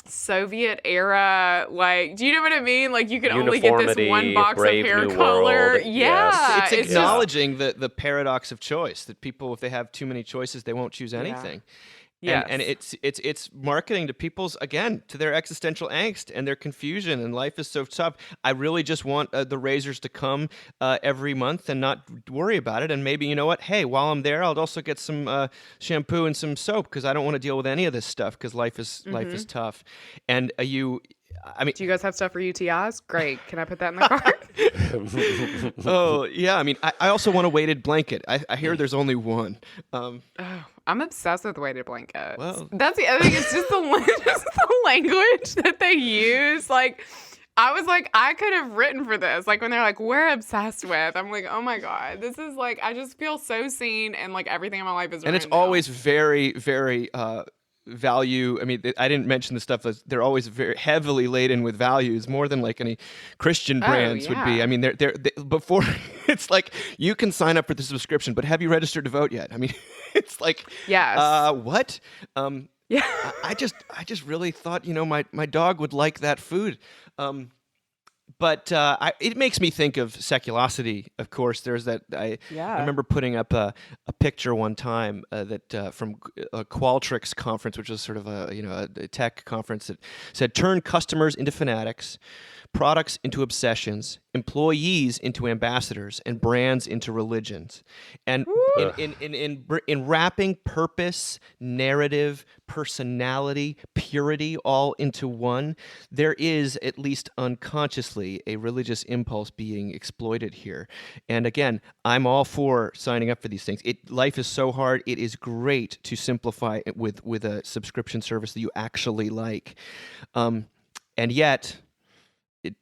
Soviet era, like, do you know what I mean? Like, you can only get this one Uniformity, box of Brave hair New color. World, Yeah, It's just acknowledging the paradox of choice, that people, if they have too many choices, they won't choose yeah. anything. And Yes. it's marketing to people's, again, to their existential angst and their confusion, and life is so tough. I really just want the razors to come every month and not worry about it. And maybe, you know what? Hey, while I'm there, I'll also get some shampoo and some soap, because I don't want to deal with any of this stuff, because life is tough. And I mean, Do you guys have stuff for UTIs? Great. Can I put that in the cart? oh yeah. I mean, I also want a weighted blanket. I hear there's only one. Oh, I'm obsessed with weighted blankets. Well- That's the other thing. It's just just the language that they use. Like, I was like, I could have written for this. Like, when they're like, we're obsessed with, I'm like, oh my God, this is like, I just feel so seen, and like everything in my life is And it's written down. always very, very value. I mean, I didn't mention the stuff that they're always very heavily laden with values, more than like any Christian brands would be. yeah. I mean, they before it's like, you can sign up for the subscription, but have you registered to vote yet? I mean, it's like, Yes. what? Yeah. I just really thought, my dog would like that food. But it makes me think of seculosity. Of course, there's that. I Yeah. remember putting up a picture one time that from a Qualtrics conference, which was sort of a tech conference, that said, "Turn customers into fanatics, products into obsessions, employees into ambassadors, and brands into religions." And in wrapping purpose, narrative, personality, purity all into one, there is, at least unconsciously, a religious impulse being exploited here. And again, I'm all for signing up for these things. Life is so hard. It is great to simplify it with a subscription service that you actually like. And yet,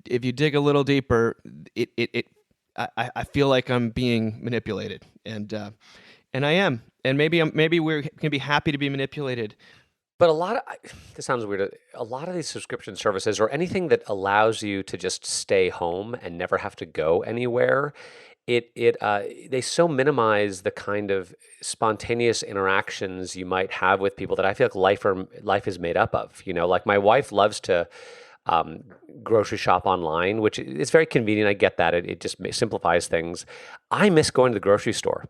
if you dig a little deeper, I feel like I'm being manipulated, and I am. And maybe we're gonna be happy to be manipulated. But this sounds weird. A lot of these subscription services, or anything that allows you to just stay home and never have to go anywhere, they so minimize the kind of spontaneous interactions you might have with people that I feel like life is made up of. Like, my wife loves to grocery shop online, which is very convenient. I get that. It just simplifies things. I miss going to the grocery store.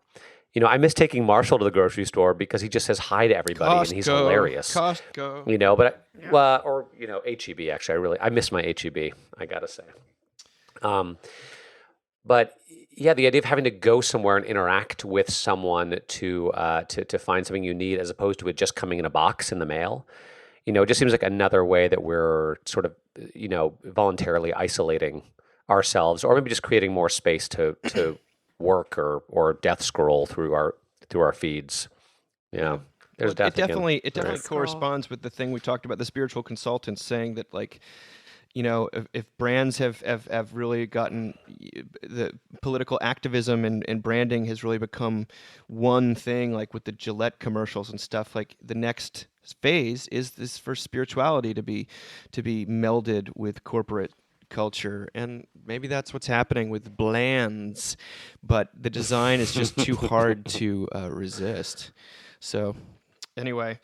I miss taking Marshall to the grocery store because he just says hi to everybody and he's hilarious. Costco. But or HEB, actually. I miss my HEB, I gotta say. But yeah, the idea of having to go somewhere and interact with someone to find something you need, as opposed to it just coming in a box in the mail, it just seems like another way that we're sort of, voluntarily isolating ourselves, or maybe just creating more space to work or death scroll through our feeds. Yeah, there's It definitely Right. corresponds with the thing we talked about, the spiritual consultants saying that, like, if brands have really gotten, the political activism and branding has really become one thing, like with the Gillette commercials and stuff, like, the next phase is this for spirituality to be melded with corporate culture. And maybe that's what's happening with Blands, but the design is just too hard to resist. So anyway,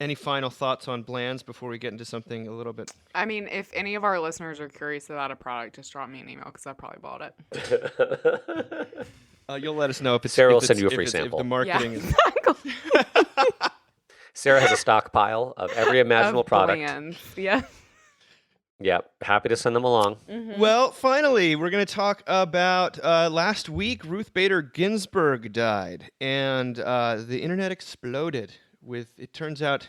any final thoughts on Blands before we get into something a little bit? I mean, if any of our listeners are curious about a product, just drop me an email, because I probably bought it. You'll let us know if it's Sarah will if send you a it's- free if sample. the marketing Yeah, is exactly. Sarah has a stockpile of every imaginable Of product. Blands. Yeah. Yeah, happy to send them along. Well, finally, we're going to talk about last week. Ruth Bader Ginsburg died, and the internet exploded. It turns out,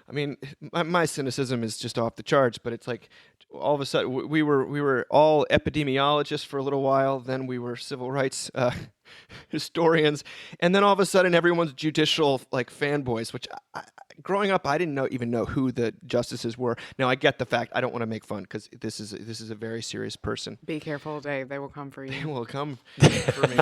I mean, my cynicism is just off the charts, but it's like, all of a sudden we were all epidemiologists for a little while, then we were civil rights historians, and then all of a sudden everyone's judicial, like, fanboys, which growing up, I didn't even know who the justices were. Now, I get the fact. I don't want to make fun, because this is a very serious person. Be careful, Dave. They will come for They you. will come for me.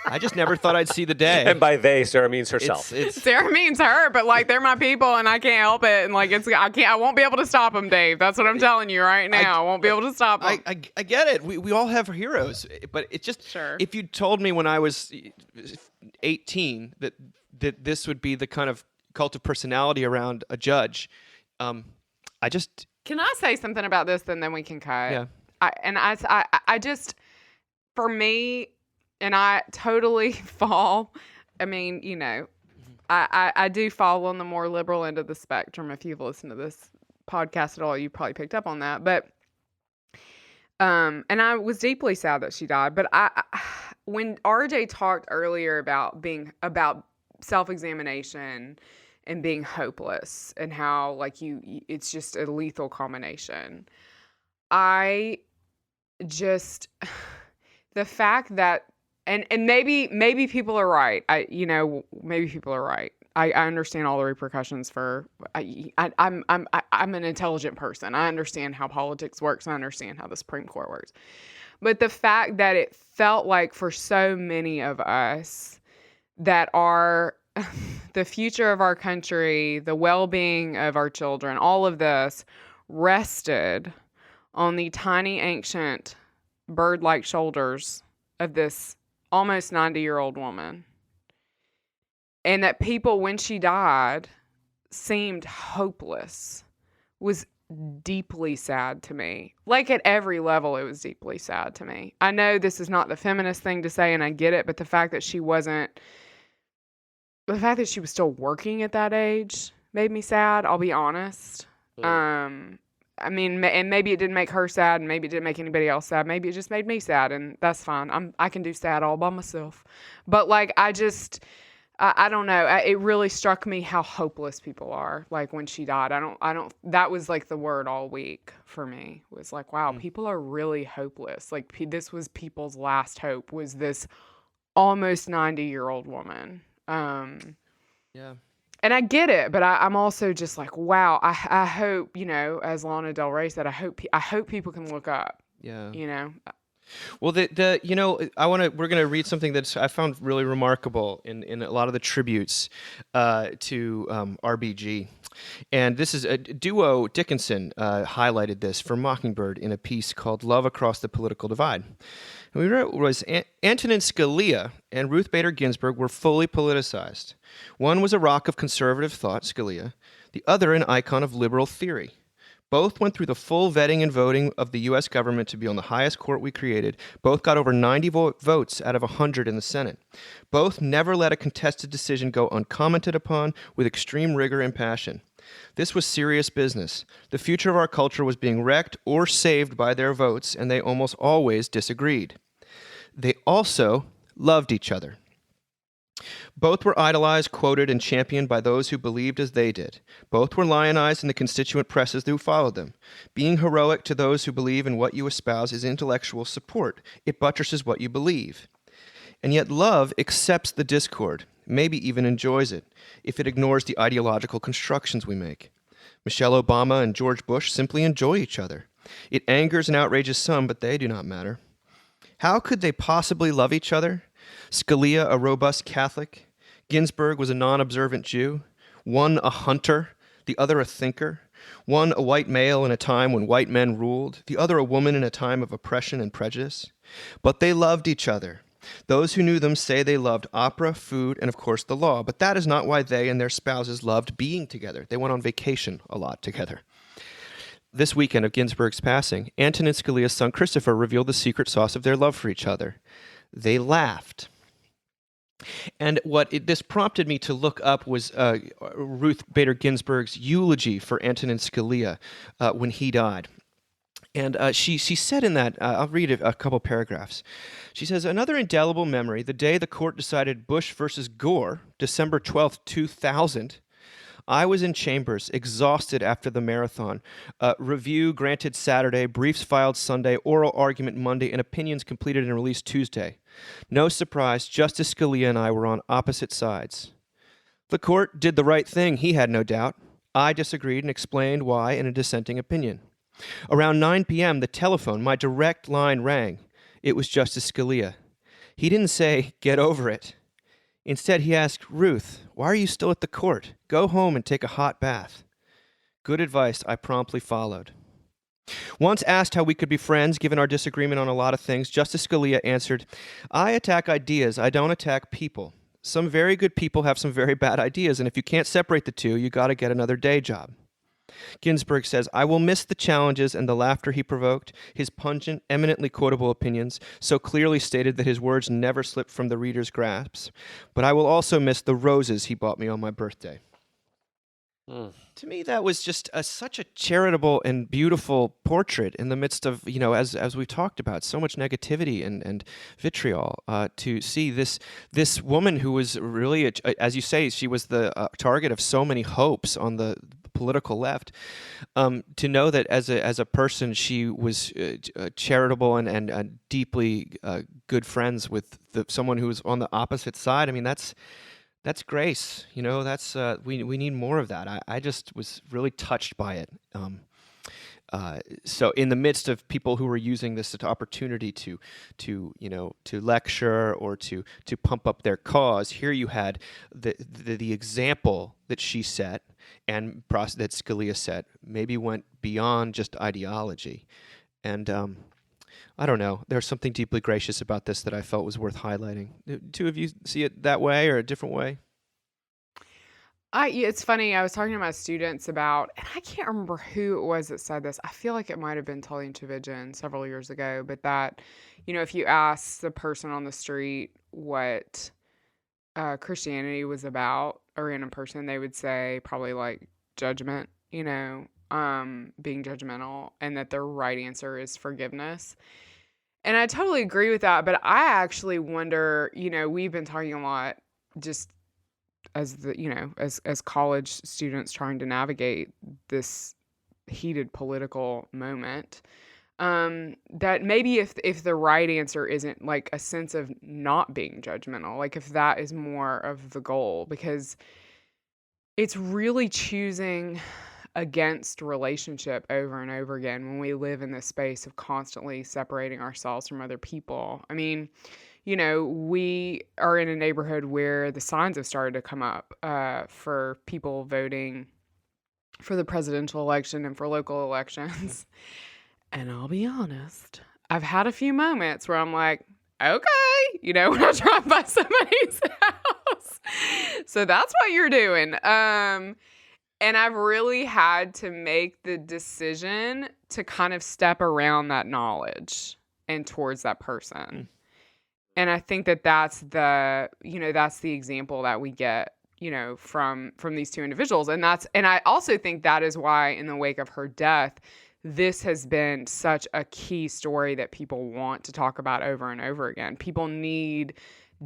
I just never thought I'd see the day. And by they, Sarah means herself. It's Sarah means her, but like, they're my people, and I can't help it. And like, I won't be able to stop them, Dave. That's what I'm telling you right now. I won't be able to stop them. I get it. We all have heroes, but it's just, Sure. if you told me when I was 18 that this would be the kind of cult of personality around a judge, I just, Can I say something about this, and then we can cut? yeah. I just, for me, and I totally fall. I mean, I do fall on the more liberal end of the spectrum. If you've listened to this podcast at all, you probably picked up on that. But, and I was deeply sad that she died. But when RJ talked earlier about self-examination and being hopeless and how like it's just a lethal combination. I just the fact that and maybe people are right. Maybe people are right. I understand all the repercussions for I'm an intelligent person. I understand how politics works. I understand how the Supreme Court works. But the fact that it felt like for so many of us that the future of our country, the well-being of our children, all of this rested on the tiny, ancient, bird-like shoulders of this almost 90-year-old woman. And that people, when she died, seemed hopeless was deeply sad to me. Like at every level, it was deeply sad to me. I know this is not the feminist thing to say, and I get it, but the fact that she was still working at that age made me sad, I'll be honest. I mean, and maybe it didn't make her sad, and maybe it didn't make anybody else sad. Maybe it just made me sad, and that's fine. I can do sad all by myself. But like, I don't know. It really struck me how hopeless people are. Like when she died, that was like the word all week for me, was like, wow, people are really hopeless. Like this was people's last hope, was this almost 90-year-old woman. Yeah. And I get it, but I'm also just like, wow, I hope, as Lana Del Rey said, I hope people can look up. Yeah. Well, we're gonna read something that I found really remarkable in a lot of the tributes to RBG, and this is a duo. Dickinson highlighted this for Mockingbird in a piece called "Love Across the Political Divide." And we wrote was Antonin Scalia and Ruth Bader Ginsburg were fully politicized. One was a rock of conservative thought, Scalia; the other an icon of liberal theory. Both went through the full vetting and voting of the U.S. government to be on the highest court we created. Both got over 90 votes out of 100 in the Senate. Both never let a contested decision go uncommented upon with extreme rigor and passion. This was serious business. The future of our culture was being wrecked or saved by their votes, and they almost always disagreed. They also loved each other. Both were idolized, quoted, and championed by those who believed as they did. Both were lionized in the constituent presses who followed them. Being heroic to those who believe in what you espouse is intellectual support. It buttresses what you believe. And yet love accepts the discord, maybe even enjoys it, if it ignores the ideological constructions we make. Michelle Obama and George Bush simply enjoy each other. It angers and outrages some, but they do not matter. How could they possibly love each other? Scalia, a robust Catholic. Ginsburg was a non-observant Jew. One a hunter, the other a thinker. One a white male in a time when white men ruled, the other a woman in a time of oppression and prejudice. But they loved each other. Those who knew them say they loved opera, food, and of course the law. But that is not why they and their spouses loved being together. They went on vacation a lot together. This weekend of Ginsburg's passing, Antonin Scalia's son Christopher revealed the secret sauce of their love for each other. They laughed. And what this prompted me to look up was Ruth Bader Ginsburg's eulogy for Antonin Scalia when he died. And she said in that, I'll read a couple paragraphs. She says, another indelible memory, the day the court decided Bush versus Gore, December 12th, 2000, I was in chambers, exhausted after the marathon. Review granted Saturday, briefs filed Sunday, oral argument Monday, and opinions completed and released Tuesday. No surprise, Justice Scalia and I were on opposite sides. The court did the right thing, he had no doubt. I disagreed and explained why in a dissenting opinion. Around 9 p.m., the telephone, my direct line, rang. It was Justice Scalia. He didn't say, get over it. Instead, he asked, Ruth, why are you still at the court? Go home and take a hot bath. Good advice I promptly followed. Once asked how we could be friends, given our disagreement on a lot of things, Justice Scalia answered, I attack ideas, I don't attack people. Some very good people have some very bad ideas, and if you can't separate the two, you got to get another day job. Ginsberg says, I will miss the challenges and the laughter he provoked, his pungent, eminently quotable opinions, so clearly stated that his words never slipped from the reader's grasp. But I will also miss the roses he bought me on my birthday. Mm. To me, that was just such a charitable and beautiful portrait in the midst of, as we've talked about, so much negativity and vitriol. To see this woman who was really, as you say, she was the target of so many hopes on the political left. To know that as a person, she was charitable and deeply good friends with someone who was on the opposite side. I mean, that's grace, that's we need more of that. I just was really touched by it. So in the midst of people who were using this opportunity to lecture or to pump up their cause, here you had the example that she set and that Scalia set maybe went beyond just ideology. And I don't know. There's something deeply gracious about this that I felt was worth highlighting. Do two of you see it that way or a different way? It's funny. I was talking to my students about, and I can't remember who it was that said this. I feel like it might have been Tully and Tchividjian several years ago, but that, if you ask the person on the street what Christianity was about, a random person, they would say probably like judgment, being judgmental, and that their right answer is forgiveness. And I totally agree with that, but I actually wonder, we've been talking a lot just as as college students trying to navigate this heated political moment, that maybe if the right answer isn't like a sense of not being judgmental, like if that is more of the goal, because it's really choosing against relationship over and over again when we live in this space of constantly separating ourselves from other people. I mean, we are in a neighborhood where the signs have started to come up for people voting for the presidential election and for local elections. And I'll be honest, I've had a few moments where I'm like, okay, when I drive by somebody's house. So that's what you're doing. And I've really had to make the decision to kind of step around that knowledge and towards that person. And I think that's the example that we get, from these two individuals. And I also think that is why in the wake of her death, this has been such a key story that people want to talk about over and over again. People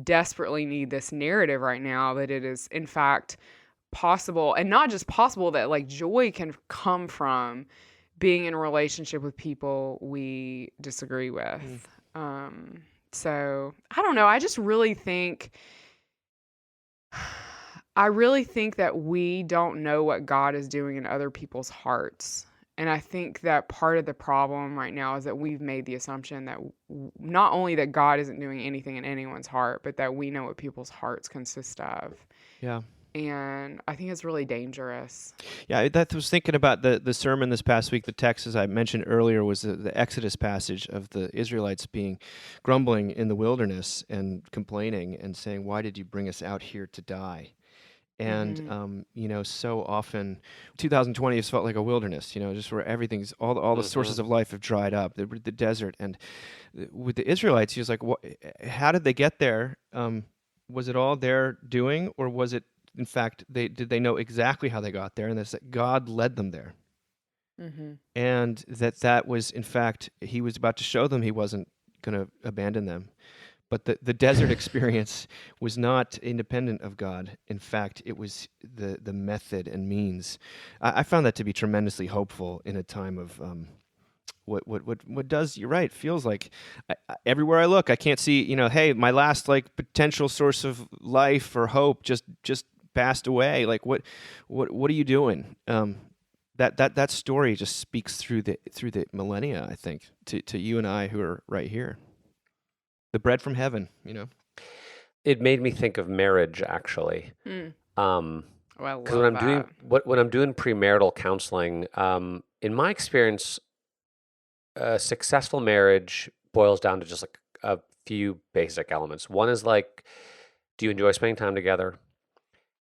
desperately need this narrative right now that it is in fact possible, and not just possible, that like joy can come from being in a relationship with people we disagree with. So I don't know. I really think that we don't know what God is doing in other people's hearts. And I think that part of the problem right now is that we've made the assumption that not only that God isn't doing anything in anyone's heart, but that we know what people's hearts consist of. Yeah. And I think it's really dangerous. Yeah, I was thinking about the sermon this past week. The text, as I mentioned earlier, was the Exodus passage of the Israelites grumbling in the wilderness and complaining and saying, why did you bring us out here to die? And, so often 2020 has felt like a wilderness, just where everything's, all the sources of life have dried up, the desert. And with the Israelites, he was like, how did they get there? Was it all their doing, or was it, in fact, did they know exactly how they got there? And that's that God led them there. And that was, in fact, he was about to show them he wasn't going to abandon them. But the desert experience was not independent of God. In fact, it was the method and means. I found that to be tremendously hopeful in a time of what does, you're right, feels like everywhere I look, I can't see, hey, my last like potential source of life or hope just passed away. Like what are you doing? That story just speaks through the millennia, I think, to you and I who are right here. The bread from heaven, It made me think of marriage, actually. I Because love when that. when I'm doing premarital counseling, in my experience, a successful marriage boils down to just like a few basic elements. One is like, do you enjoy spending time together?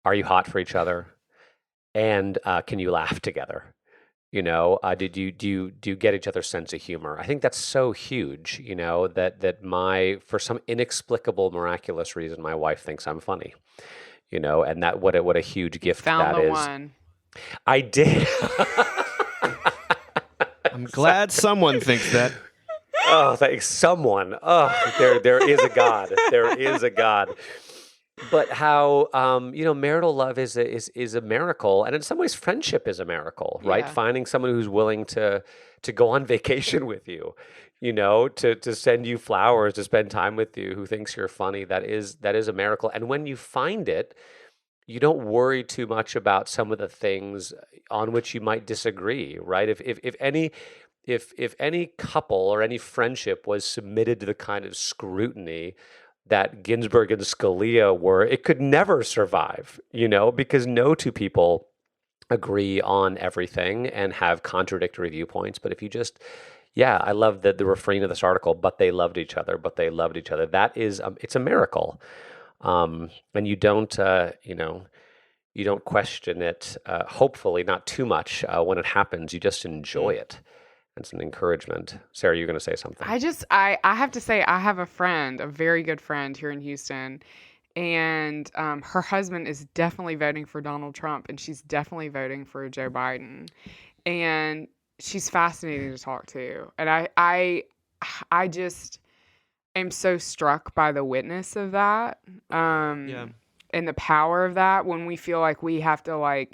Are you hot for each other? And can you laugh together? Do you get each other's sense of humor? I think that's so huge, that for some inexplicable, miraculous reason, my wife thinks I'm funny, and that what a huge You gift found that the is. one. I did. I'm glad someone thinks that. Oh, thanks, someone. Oh, there is a God. There is a God. But how marital love is a miracle, and in some ways, friendship is a miracle, right? Yeah. Finding someone who's willing to go on vacation with you, to send you flowers, to spend time with you, who thinks you're funny. That is a miracle. And when you find it, you don't worry too much about some of the things on which you might disagree, right? If any couple or any friendship was submitted to the kind of scrutiny that Ginsburg and Scalia were, it could never survive, because no two people agree on everything and have contradictory viewpoints. But if you just, yeah, I love the refrain of this article, but they loved each other, but they loved each other. That is, it's a miracle. And you don't question it, hopefully not too much when it happens. You just enjoy it. It's an encouragement. Sarah, you're going to say something. I have to say, I have a friend, a very good friend here in Houston, and her husband is definitely voting for Donald Trump, and she's definitely voting for Joe Biden, and she's fascinating to talk to, and I just am so struck by the witness of that, Yeah. and the power of that when we feel like we have to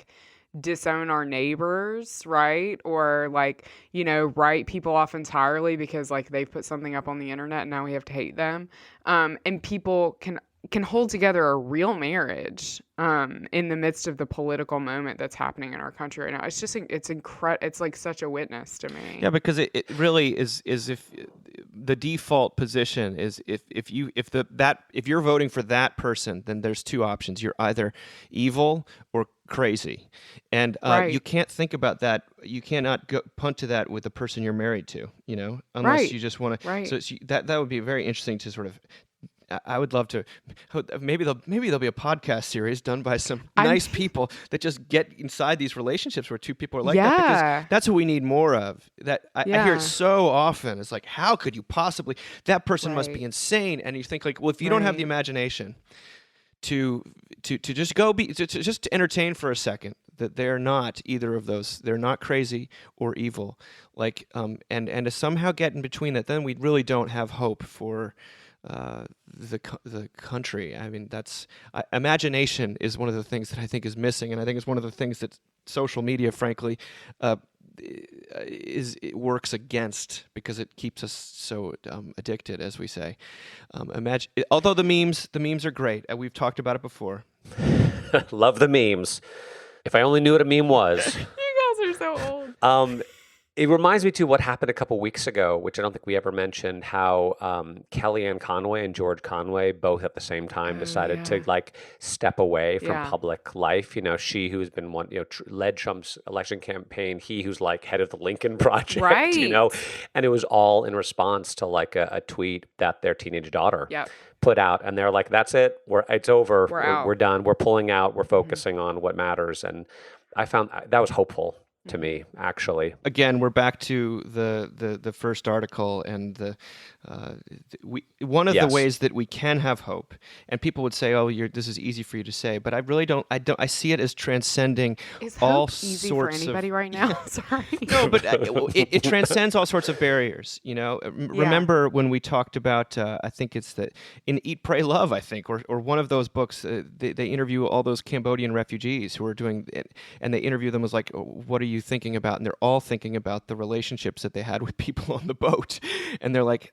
disown our neighbors, right? Or write people off entirely because they've put something up on the internet and now we have to hate them. And people can hold together a real marriage in the midst of the political moment that's happening in our country right now. It's just it's incredible. It's such a witness to me. Yeah, because it really is if the default position is if you're voting for that person, then there's two options. You're either evil or crazy, and Right. you can't think about that. You cannot punt to that with the person you're married to, unless Right. you just want to. Right. So that would be very interesting to sort of. I would love to. Maybe there'll be a podcast series done by some nice people that just get inside these relationships where two people are like that, Yeah. because that's what we need more of. I hear Yeah. it so often. It's like, how could you possibly? That person must be Right. insane. And you think well, if you don't have the Right. imagination to just go just to entertain for a second that they're not either of those. They're not crazy or evil. And to somehow get in between that, then we really don't have hope for. The country. I mean, imagination is one of the things that I think is missing, and I think it's one of the things that social media, frankly, it works against, because it keeps us so addicted, as we say. Although the memes are great, and we've talked about it before. Love the memes. If I only knew what a meme was. You guys are so old. It reminds me too what happened a couple weeks ago, which I don't think we ever mentioned, how Kellyanne Conway and George Conway both at the same time decided to step away from Yeah. public life. She who's been led Trump's election campaign, he who's head of the Lincoln Project, Right. and it was all in response to a tweet that their teenage daughter Yep. put out, and they're like, "That's it, it's over, We're out. we're done, we're pulling out, we're focusing on what matters," and I found that was hopeful to me, actually. Again, we're back to the first article, and one of the Yes. ways that we can have hope, and people would say, "Oh, this is easy for you to say," but I really don't. I see it as transcending Is all hope easy sorts for anybody of. right now? Sorry. No, but it transcends all sorts of barriers. Remember when we talked about? I think it's in Eat, Pray, Love. I think, or one of those books. They interview all those Cambodian refugees who are doing it, and they interview them as "What are you thinking about?" And they're all thinking about the relationships that they had with people on the boat, and they're like,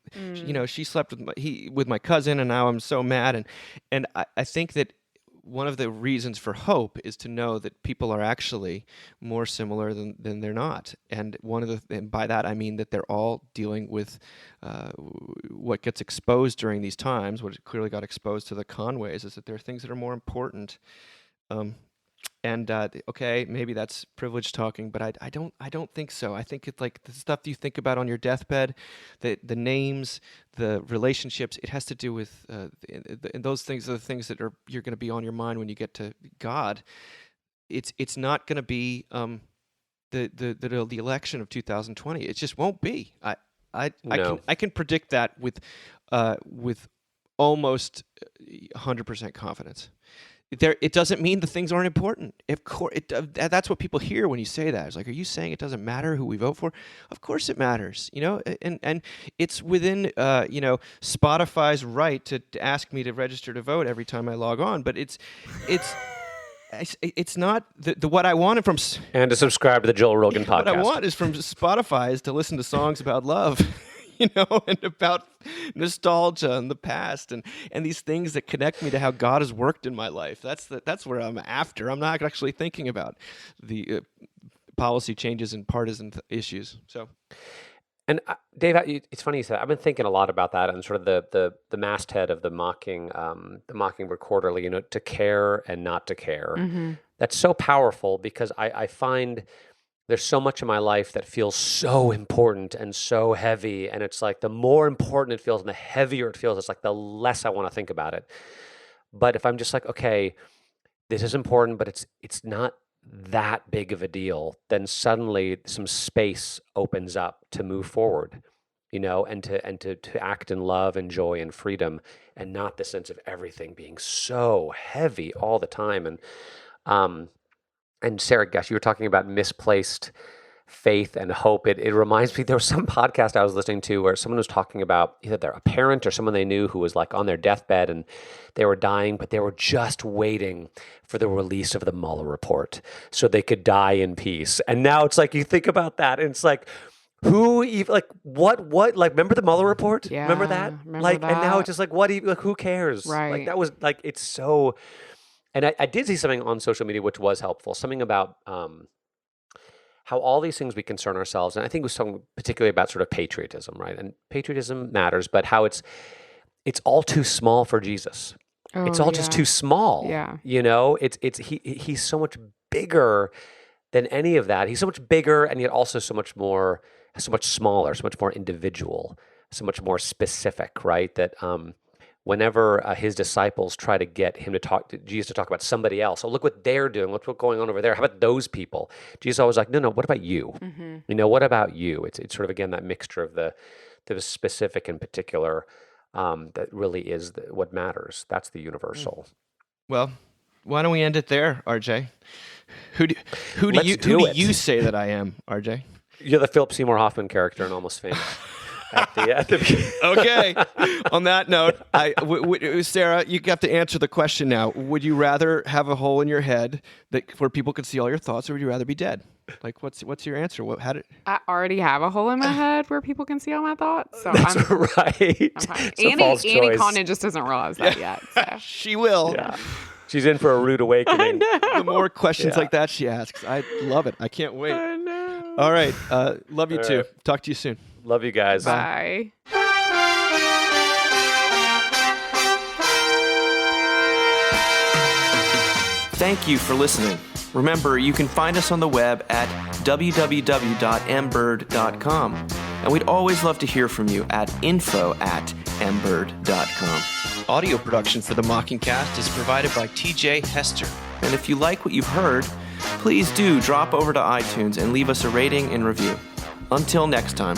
she slept with my cousin, and now I'm so mad, and I think that one of the reasons for hope is to know that people are actually more similar than they're not. And and by that I mean that they're all dealing with what gets exposed during these times. What clearly got exposed to the Conways is that there are things that are more important. And okay, maybe that's privilege talking, but I don't think so. I think it's the stuff you think about on your deathbed, the names, the relationships. It has to do with and those things are the things that you're going to be on your mind when you get to God. It's not going to be the election of 2020. It just won't be. No. I can predict that with almost 100% confidence. It doesn't mean the things aren't important. Of course, that's what people hear when you say that. It's like, are you saying it doesn't matter who we vote for? Of course it matters, and it's within Spotify's right to ask me to register to vote every time I log on. But it's not the what I wanted from And to subscribe to the Joel Rogan podcast. what I want is from Spotify is to listen to songs about love. And about nostalgia and the past and these things that connect me to how God has worked in my life. That's where I'm after. I'm not actually thinking about the policy changes and partisan issues. So, And Dave, it's funny you said. I've been thinking a lot about that and sort of the masthead of the Mockingbird Quarterly. To care and not to care. Mm-hmm. That's so powerful because I find there's so much in my life that feels so important and so heavy. And it's like the more important it feels and the heavier it feels, it's like the less I want to think about it. But if I'm just like, okay, this is important, but it's not that big of a deal, then suddenly some space opens up to move forward, and to act in love and joy and freedom, and not the sense of everything being so heavy all the time. And Sarah, gosh, you were talking about misplaced faith and hope. It reminds me, there was some podcast I was listening to where someone was talking about either they're a parent or someone they knew who was like on their deathbed and they were dying, but they were just waiting for the release of the Mueller report so they could die in peace. And now it's like, you think about that and it's like, who even, like, what, like, remember the Mueller report? Yeah, remember that? remember And now that. it's just like, what even, like, who cares? Right. Like, that was like, it's so... And I did see something on social media which was helpful, something about how all these things we concern ourselves, and I think it was something particularly about sort of patriotism, right? And patriotism matters, but how it's all too small for Jesus. It's all just too small. Yeah. He's so much bigger than any of that. He's so much bigger, and yet also so much smaller, so much more individual, so much more specific, right? That whenever his disciples try to get him to Jesus to talk about somebody else, look what they're doing, what's going on over there. How about those people? Jesus always like, no, what about you? Mm-hmm. What about you? It's sort of, again, that mixture of the specific and particular that really is what matters. That's the universal. well, why don't we end it there, RJ? Who do you say that I am, RJ? You're the Philip Seymour Hoffman character in Almost Famous. at the beginning. Okay. On that note, Sarah, you have to answer the question now. Would you rather have a hole in your head where people could see all your thoughts, or would you rather be dead? Like, what's your answer? I already have a hole in my head where people can see all my thoughts. So That's I'm right. fine. It's a Annie false Condon just doesn't realize that yet. So. She will. Yeah. She's in for a rude awakening. The more questions Yeah. like that she asks, I love it. I can't wait. I know. All right. Love you All too. right. Talk to you soon. Love you guys. Bye. Thank you for listening. Remember, you can find us on the web at www.mbird.com. And we'd always love to hear from you at info@mbird.com. Audio production for the Mockingcast is provided by TJ Hester. And if you like what you've heard, please do drop over to iTunes and leave us a rating and review. Until next time.